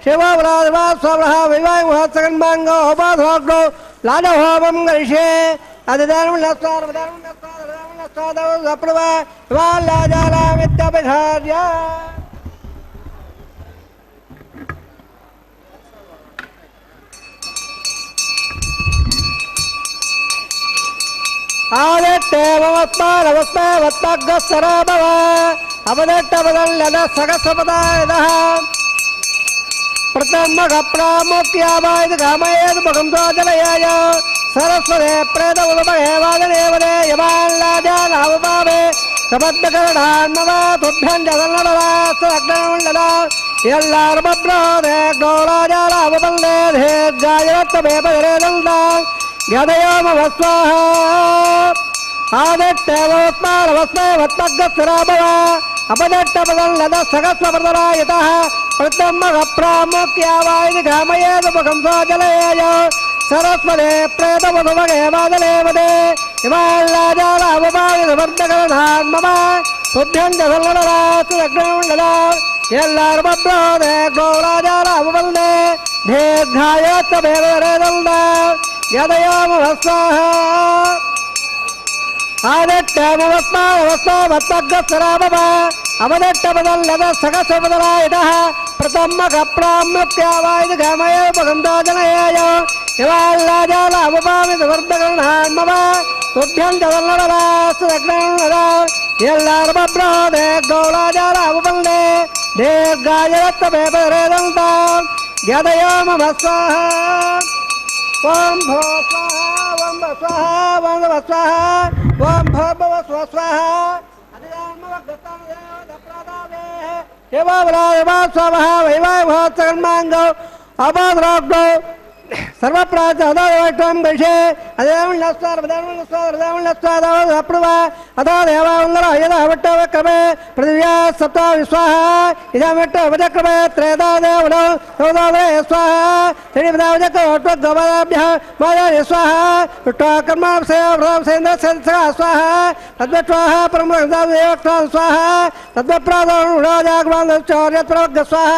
శివరాజవా స్వరహ వివాహ మహత్సగన్మాంగ హోపాధో లాడ హోమం గరిషే అదిదానం లస్వార దానం లస్వార అప్రవ వాలాజాల విద్యాపహార్య. ఆదట్టే నమస్మ వత్తగ్గస్తరాభవ అవదట్టవదల్లద సగస్వపదాయద ప్రతమ్మగ ప్రాముఖ్యావాయద కామయేద ముఖం సోజలయాయ సరస్వతే ప్రేత ఉదమహేవాదనేవదే యమాల్లాజాలావపావే సబద్ధకరణాన్నవ తుభ్యం జగన్నడవాస్తగ్నముండద ఎల్లారుబ్రోదే గౌరాజాలావపల్లే ధీర్ఘాయవత్తమేపదరేదంద గదయోమ వస్వాహ आदित्यवस्मानवस्मैवत्मग्रस्वराभव अपदट्टपदल्लद सगस्वप्रदरायतः प्रत्यम्मगप्रामुख्यावायि घामयेदुमुखं स्वजलेय सरस्वते प्रेतमुदुमगे वादलेवदे हिमालयाजालावपाविधवर्धकरणान्मम तुभ्यं च सल्लडरास्तुदग्नमुण्डला ಎಲ್ಲಾರ್ಮಬ್ರೋದೆ ಗೌರಾಜಾರ ಅವಲ್ದೆ ದೀರ್ಘಾಯತ್ತ ಬೇರೆದಲ್ದ ಯದಯಾಮ ಸ್ವಾಹ ಆದಿತ್ಯಮವಸ್ಮಾವಸ್ಮಾವತ್ತಗ್ಗಸ್ವರಾಮವ ಅವದಟ್ಟಪದಲ್ಲದ ಸಗಸ್ವಪದಲಾಯಿತಃ ಪ್ರಥಮ ಕಪ್ರಾಮುಖ್ಯಾವಾಯಿತ ಗಮಯ ಉಪಗಂಧೋಜನಯೇಯ ಇವಾಲ್ಲಾಜಾಲ ಅವಪಾಮಿತ ವರ್ಧಕರ್ಣಾನ್ಮವ ತುಭ್ಯಂ ಚದಲ್ಲಡರಾಸ್ತುದಗ್ನದ ಎಲ್ಲಾರ್ಮಬ್ರೋದೆ ಗೌರಾಜಾಲ ಅವಲ್ದೆ ದೀರ್ಘಾಯತ್ತ ಬೇರೆದಲ್ದ ಯದಯಾಮ ಸ್ವಾಹ ಓಂ ಭೋ ಸ್ವಾಹ ಓಂ ಸ್ವಾಹ ಓಂ ಸ್ವಾಹ ಓಂ ಭವ ಸ್ವಾಹ ಸ್ವಾಹ ವೈವಾಹೋತ್ಸಕರ್ಮಾಂಗೌ ಅಪಾದ್ರಾಗ್ನೌ ಸರ್ವಪ್ರಾಚಂ ಗೃಹೆ ಅದೇವಣ್ಣಸ್ವಾದಪ್ರವ ಅದೋ ದೇವಾಂಗರ ಯದ ಅವಟ್ಟವ ಕ್ರಮೆ ಪೃಥಿವ್ಯಾ ಸಪ್ತ ವಿಸ್ವಾಹ ಇದಮಿಟ್ಟ ಅವಜಕ್ರಮೆ ತ್ರೇದಾ ದೇವನೌ ಸೌದಾವೇ ಸ್ವಾಹ ಶ್ರೀಪದಾವಜಕ ಗವಾಭ್ಯ ಮಾಯಾರಿ ಸ್ವಾಹ ಕರ್ಮಾಂಸೇಂದ್ರ ಸ್ವಾಹ ತದ್ವತ್ವಾಹ ಪರಮದೇವಕ್ತಾಂ ಸ್ವಾಹ ತದ್ವಪ್ರಾದೌರ್ಯತ್ಪ್ರವಗ್ಗ ಸ್ವಾಹ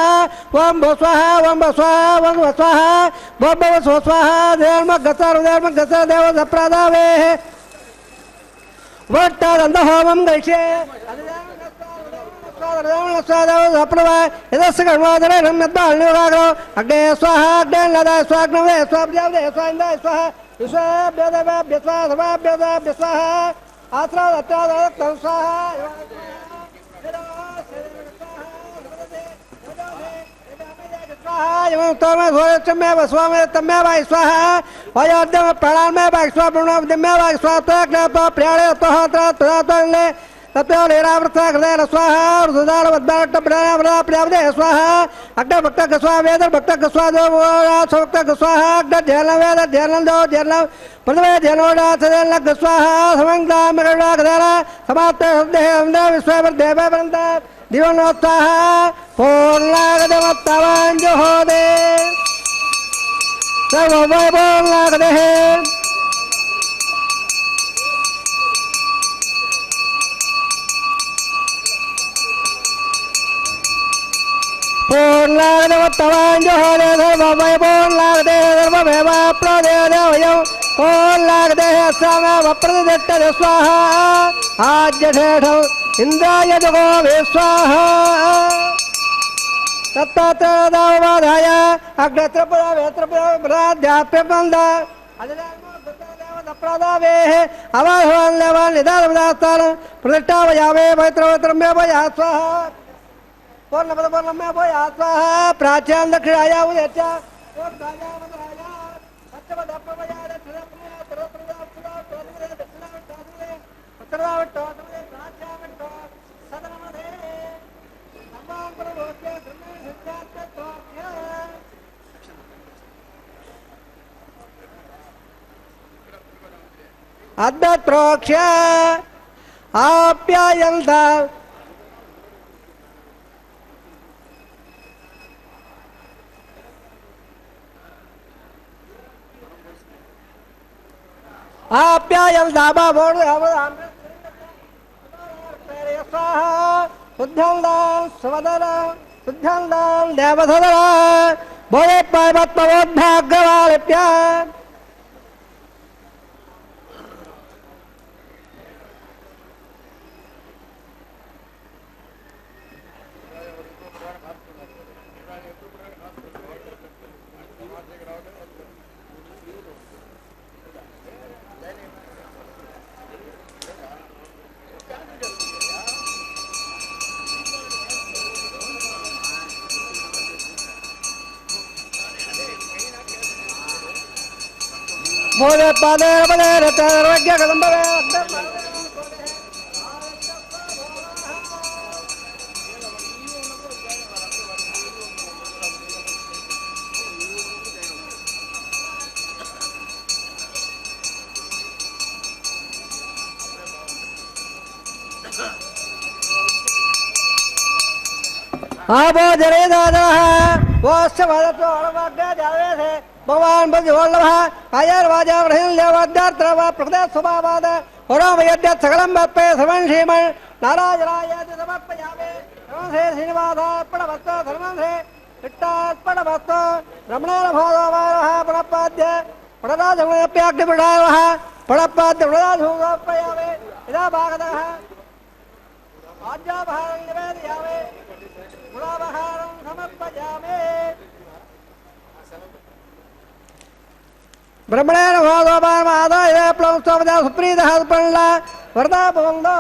ಓಂ ಭೋ ಸ್ವಾಹ ಓಂ ಭ ಸ್ವಾಹ ಓಂ ಸ್ವಾಹ ಭವ ಸ್ವಸ್ವಾಹ ದೇವರ್ಮಗ್ಗಸ ದೇವ ಸಪ್ರಾದಾವೇ ಒಟ್ಟಾದಂತ ಹೋಮಂ ಗೈಷೆ ಯದಸ್ಸ ಕಣ್ವಾದರೆ ನಮ್ಮೆದ್ದಾಳ್ನಿವಾಗಲು ಅಗ್ನೇ ಸ್ವಾಹ ಅಗ್ನೇಲ್ಲದ ಸ್ವಾಗ್ನವೇ ಸ್ವಾಬ್ಜಾವೇ ಸ್ವಾಯಿಂದ ಸ್ವಾಹ ವಿಶ್ವಾಭ್ಯದಭ್ಯ ಸ್ವಾಹ ಸಭಾಭ್ಯದಾಭ್ಯ ಸ್ವಾಹ ಆತ್ರಾದ ಸ್ವಾಹ स्वामी तमेव स्वाह अयोध्यम प्राणान्मेव स्वामेव स्वात्मज्ञातो प्रियाणे तोहत्रे तत्वलीरावृता हृदय स्वाहा प्रियावदे स्वाहा अग्नभक्त स्वा वेद भक्त स्वादोक्त स्वाहा अग्न ध्यान वेद ध्यानंदो ध्यान पृथ्वी ध्यानोडाथ स्वाहा समंगदामगढ़ समाप्त विश्वदेव वृंद दिवनोत्साह पूर्णागदमत्तवांजो होदे सर्ववैभवनागदे पूर्णागदमत्तवांजो होदे सर्ववैभवनागदे सर्वमेव प्रदेवयो पूर्णागदे समवप्रदिष्ट स्वाहा आज्यठेठौ इंद्राय जगो विस्वाह तत्तात्रदावधाय अग्रत्रपुराध्याप्यबन्ध अदिदावे अवाहवान् निदानदास्तान प्रतिष्ठावयावे पवित्रवत्रम्य भया स्वाहा पूर्णपदपूर्णम्य भया स्वाहा प्राच्यां दक्षिणाया उदयच्च अद्भुत्रोक्ष आप्यायन्त शुद्धं देवधर बोले पार्वत्मोद्भाग्यवालिप्य बोले पादे बले रत्नवज्ञ कदंबवे आपो जनेदादः वोस्य वदतो अणवाग्य जावेसे भगवान् बलिवल्लभः आयर्वाजावहिल्यवाद्यार्त्रवा प्रकृतस्वभावाद पुरोमयद्यत् सकलं वत्पे सर्वं श्रीमन् नारायणायति समर्पयामि नमस्ते श्रीनिवासार्पणमस्तु धर्मन्ते चित्तार्पणमस्तु रमणेरभोदोमानः प्रणपाद्य प्रणराजमप्याग्निपृढावः प्रणपाद्य प्रणराजमप्यामि यदा भागतः आज्ञाभारं निवेदयामि गुणावहारं समर्पयामि ब्रह्मणेन भोदोमानमादाय प्लवस्तोपदा सुप्रीतः सुप्रणला वरदापवन्दो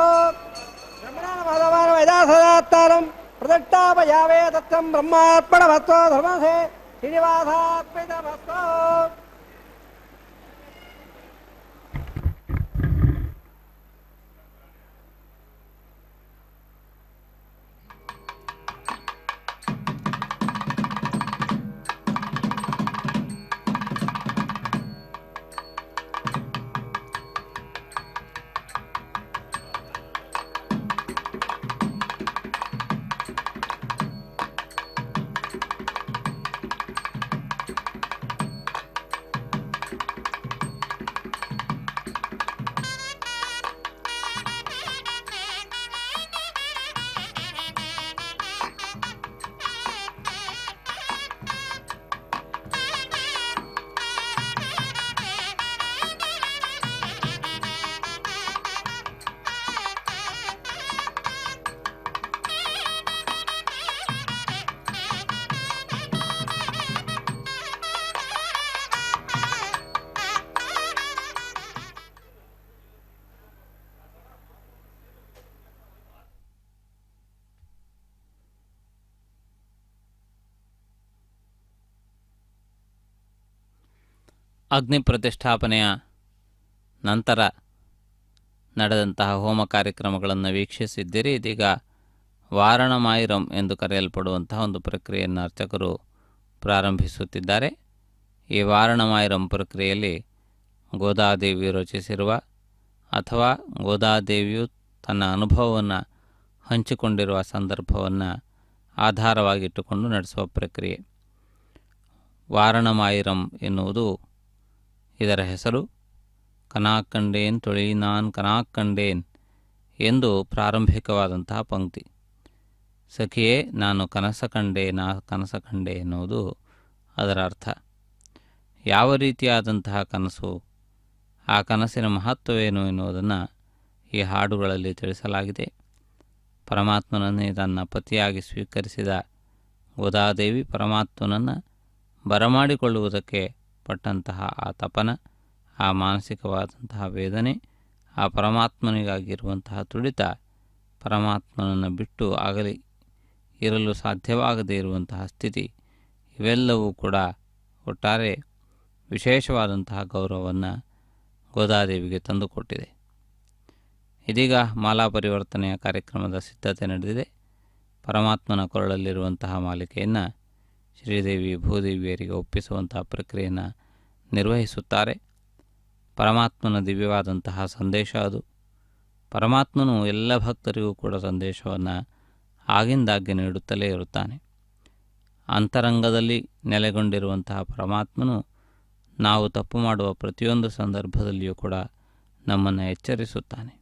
ब्रह्मणेन भोदोमानमयदा सदात्तारं प्रदट्टापयामे तत्त्वं ब्रह्मार्पणमस्तु धर्मसे श्रीनिवासार्पितमस्तु ಅಗ್ನಿ ಪ್ರತಿಷ್ಠಾಪನೆಯ ನಂತರ ನಡೆದಂತಹ ಹೋಮ ಕಾರ್ಯಕ್ರಮಗಳನ್ನು ವೀಕ್ಷಿಸಿದ್ದೀರಿ. ಇದೀಗ ವಾರಣಮಾಯಿರಂ ಎಂದು ಕರೆಯಲ್ಪಡುವಂತಹ ಒಂದು ಪ್ರಕ್ರಿಯೆಯನ್ನು ಅರ್ಚಕರು ಪ್ರಾರಂಭಿಸುತ್ತಿದ್ದಾರೆ. ಈ ವಾರಣಮಾಯಿರಂ ಪ್ರಕ್ರಿಯೆಯಲ್ಲಿ ಗೋದಾದೇವಿಯು ರಚಿಸಿರುವ ಅಥವಾ ಗೋದಾದೇವಿಯು ತನ್ನ ಅನುಭವವನ್ನು ಹಂಚಿಕೊಂಡಿರುವ ಸಂದರ್ಭವನ್ನು ಆಧಾರವಾಗಿಟ್ಟುಕೊಂಡು ನಡೆಸುವ ಪ್ರಕ್ರಿಯೆ. ವಾರಣಮಾಯಿರಂ ಎನ್ನುವುದು ಇದರ ಹೆಸರು. ಕನಾಕಂಡೇನ್ ತೊಳಿನಾನ್ ಕನಾಕಂಡೇನ್ ಎಂದು ಪ್ರಾರಂಭಿಕವಾದಂತಹ ಪಂಕ್ತಿ. ಸಖಿಯೇ ನಾನು ಕನಸ ಕಂಡೆ, ಕನಸ ಕಂಡೆ ಎನ್ನುವುದು ಅದರ ಅರ್ಥ. ಯಾವ ರೀತಿಯಾದಂತಹ ಕನಸು, ಆ ಕನಸಿನ ಮಹತ್ವವೇನು ಎನ್ನುವುದನ್ನು ಈ ಹಾಡುಗಳಲ್ಲಿ ತಿಳಿಸಲಾಗಿದೆ. ಪರಮಾತ್ಮನನ್ನೇ ತನ್ನ ಪತಿಯಾಗಿ ಸ್ವೀಕರಿಸಿದ ಗೋದಾದೇವಿ ಪರಮಾತ್ಮನನ್ನು ಬರಮಾಡಿಕೊಳ್ಳುವುದಕ್ಕೆ ಪಟ್ಟಂತಹ ಆ ತಪನ, ಆ ಮಾನಸಿಕವಾದಂತಹ ವೇದನೆ, ಆ ಪರಮಾತ್ಮನಿಗಾಗಿರುವಂತಹ ತುಡಿತ, ಪರಮಾತ್ಮನನ್ನು ಬಿಟ್ಟು ಆಗಲಿ ಇರಲು ಸಾಧ್ಯವಾಗದೇ ಇರುವಂತಹ ಸ್ಥಿತಿ, ಇವೆಲ್ಲವೂ ಕೂಡ ಒಟ್ಟಾರೆ ವಿಶೇಷವಾದಂತಹ ಗೌರವವನ್ನು ಗೋದಾದೇವಿಗೆ ತಂದುಕೊಟ್ಟಿದೆ. ಇದೀಗ ಮಾಲಾ ಪರಿವರ್ತನೆಯ ಕಾರ್ಯಕ್ರಮದ ಸಿದ್ಧತೆ ನಡೆದಿದೆ. ಪರಮಾತ್ಮನ ಕೊರಳಲ್ಲಿರುವಂತಹ ಮಾಲಿಕೆಯನ್ನು ಶ್ರೀದೇವಿ ಭೂದೇವಿಯರಿಗೆ ಒಪ್ಪಿಸುವಂತಹ ಪ್ರಕ್ರಿಯೆಯನ್ನು ನಿರ್ವಹಿಸುತ್ತಾರೆ. ಪರಮಾತ್ಮನ ದಿವ್ಯವಾದಂತಹ ಸಂದೇಶ ಅದು. ಪರಮಾತ್ಮನು ಎಲ್ಲ ಭಕ್ತರಿಗೂ ಕೂಡ ಸಂದೇಶವನ್ನು ಆಗಿಂದಾಗ್ಗೆ ನೀಡುತ್ತಲೇ ಇರುತ್ತಾನೆ. ಅಂತರಂಗದಲ್ಲಿ ನೆಲೆಗೊಂಡಿರುವಂತಹ ಪರಮಾತ್ಮನು ನಾವು ತಪ್ಪು ಮಾಡುವ ಪ್ರತಿಯೊಂದು ಸಂದರ್ಭದಲ್ಲಿಯೂ ಕೂಡ ನಮ್ಮನ್ನು ಎಚ್ಚರಿಸುತ್ತಾನೆ.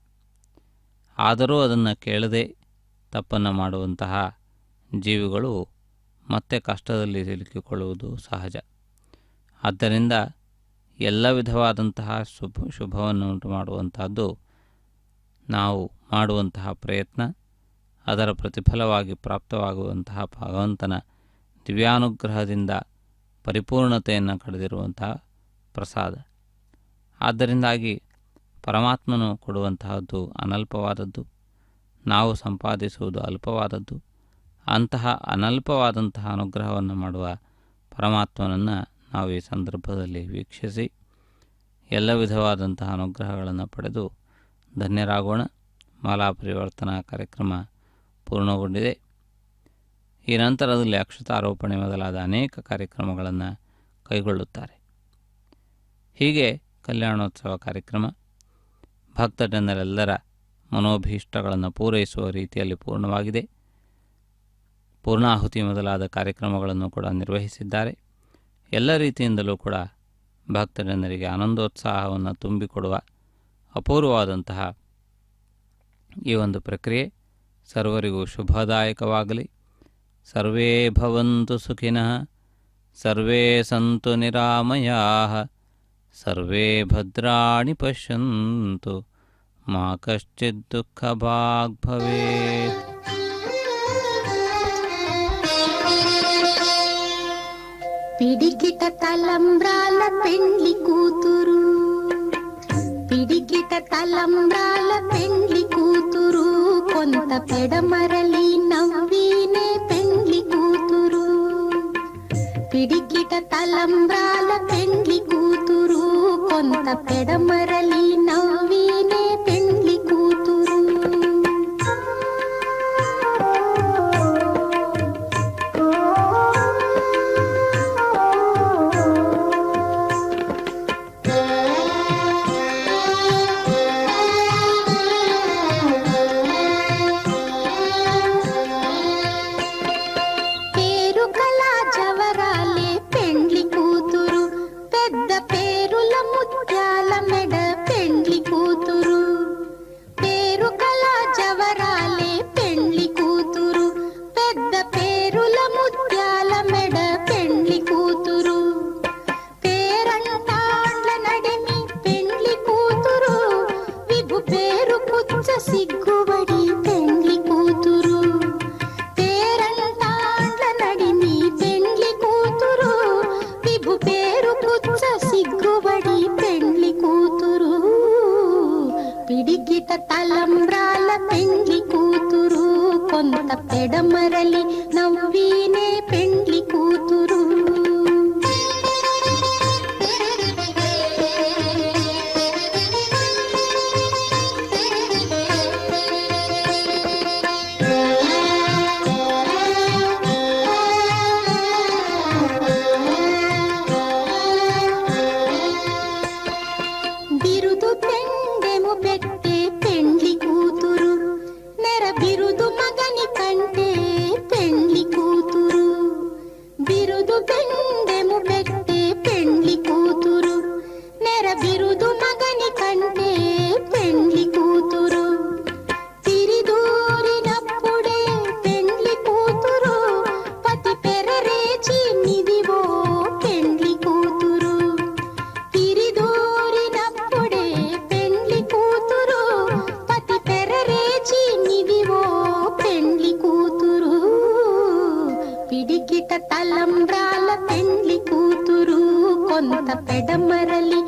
ಆದರೂ ಅದನ್ನು ಕೇಳದೆ ತಪ್ಪನ್ನು ಮಾಡುವಂತಹ ಜೀವಿಗಳು ಮತ್ತೆ ಕಷ್ಟದಲ್ಲಿ ಸಿಲುಕಿಕೊಳ್ಳುವುದು ಸಹಜ. ಆದ್ದರಿಂದ ಎಲ್ಲ ವಿಧವಾದಂತಹ ಶುಭವನ್ನು ಉಂಟು ಮಾಡುವಂತಹದ್ದು ನಾವು ಮಾಡುವಂತಹ ಪ್ರಯತ್ನ, ಅದರ ಪ್ರತಿಫಲವಾಗಿ ಪ್ರಾಪ್ತವಾಗುವಂತಹ ಭಗವಂತನ ದಿವ್ಯಾನುಗ್ರಹದಿಂದ ಪರಿಪೂರ್ಣತೆಯನ್ನು ಕಳೆದಿರುವಂತಹ ಪ್ರಸಾದ. ಆದ್ದರಿಂದಾಗಿ ಪರಮಾತ್ಮನು ಕೊಡುವಂತಹದ್ದು ಅನಲ್ಪವಾದದ್ದು, ನಾವು ಸಂಪಾದಿಸುವುದು ಅಲ್ಪವಾದದ್ದು. ಅಂತಹ ಅನಲ್ಪವಾದಂತಹ ಅನುಗ್ರಹವನ್ನು ಮಾಡುವ ಪರಮಾತ್ಮನನ್ನು ನಾವು ಈ ಸಂದರ್ಭದಲ್ಲಿ ವೀಕ್ಷಿಸಿ ಎಲ್ಲ ವಿಧವಾದಂತಹ ಅನುಗ್ರಹಗಳನ್ನು ಪಡೆದು ಧನ್ಯರಾಗೋಣ. ಮಾಲಾ ಪರಿವರ್ತನಾ ಕಾರ್ಯಕ್ರಮ ಪೂರ್ಣಗೊಂಡಿದೆ. ಈ ನಂತರದಲ್ಲಿ ಅಕ್ಷತಾರೋಪಣೆ ಮೊದಲಾದ ಅನೇಕ ಕಾರ್ಯಕ್ರಮಗಳನ್ನು ಕೈಗೊಳ್ಳುತ್ತಾರೆ. ಹೀಗೆ ಕಲ್ಯಾಣೋತ್ಸವ ಕಾರ್ಯಕ್ರಮ ಭಕ್ತಜನರೆಲ್ಲರ ಮನೋಭೀಷ್ಟಗಳನ್ನು ಪೂರೈಸುವ ರೀತಿಯಲ್ಲಿ ಪೂರ್ಣವಾಗಿದೆ. ಪೂರ್ಣಾಹುತಿ ಮೊದಲಾದ ಕಾರ್ಯಕ್ರಮಗಳನ್ನು ಕೂಡ ನಿರ್ವಹಿಸಿದ್ದಾರೆ. ಎಲ್ಲ ರೀತಿಯಿಂದಲೂ ಕೂಡ ಭಕ್ತಜನರಿಗೆ ಆನಂದೋತ್ಸಾಹವನ್ನು ತುಂಬಿಕೊಡುವ ಅಪೂರ್ವವಾದಂತಹ ಈ ಒಂದು ಪ್ರಕ್ರಿಯೆ ಸರ್ವರಿಗೂ ಶುಭದಾಯಕವಾಗಲಿ. ಸರ್ವೇ ಭವಂತು ಸುಖಿನಃ, ಸರ್ವೇ ಸಂತು ನಿರಾಮಯಾಃ, ಸರ್ವೇ ಭದ್ರಾಣಿ ಪಶ್ಯಂತು, ಮಾ ಕಶ್ಚಿತ್ ದುಃಖಭಾಗ್ ಭವೇತ್. పిడికిట తలంబ్రాల పెండ్లి కూతురు, పిడికిట తలంబ్రాల పెండ్లి కూతురు, కొంత పెడమరలి నవ్వినే పెండ్లి కూతురు. పిడికిట తలంబ్రాల పెండ్లి కూతురు, కొంత పెడమరలి నవ్వినే పెండ్లి కూతురు. సిగ్గుబడి పెండ్లి కూతురు, పేరంటాండ్ల నడిమి పెండ్లి కూతురు, విభు పేరు పుచ్చ సిగ్గుబడి పెండ్లి కూతురు. పిడికిట తలంబ్రాల పెండ్లి కూతురు, కొంత పెడమరలి నవ్వినే పెండ్లి కూతురు. బిరుదు పెండెము పెట్టే పెండ్లి కూతురు, నెర బిరుదు మగని కంటే పెండ్లి కూతురు. బిరుదు పెండెము పెట్టే పెండ్లి కూతురు, నెర బిరుదు మగని కంటే పెండ్లి కూతురు. తిరిదూరినప్పుడే పెండ్లి కూతురు, పతి పెరరేచి నిదివో పెండ్లి కూతురు. తిరిదూరినప్పుడే పెండ్లి కూతురు, పతి పెరరేచి నిదివో పెండ్లి కూతురు. పిడికిట తలంబ్రాల పెండ్లి కూతురు, కొంత పెడమరలి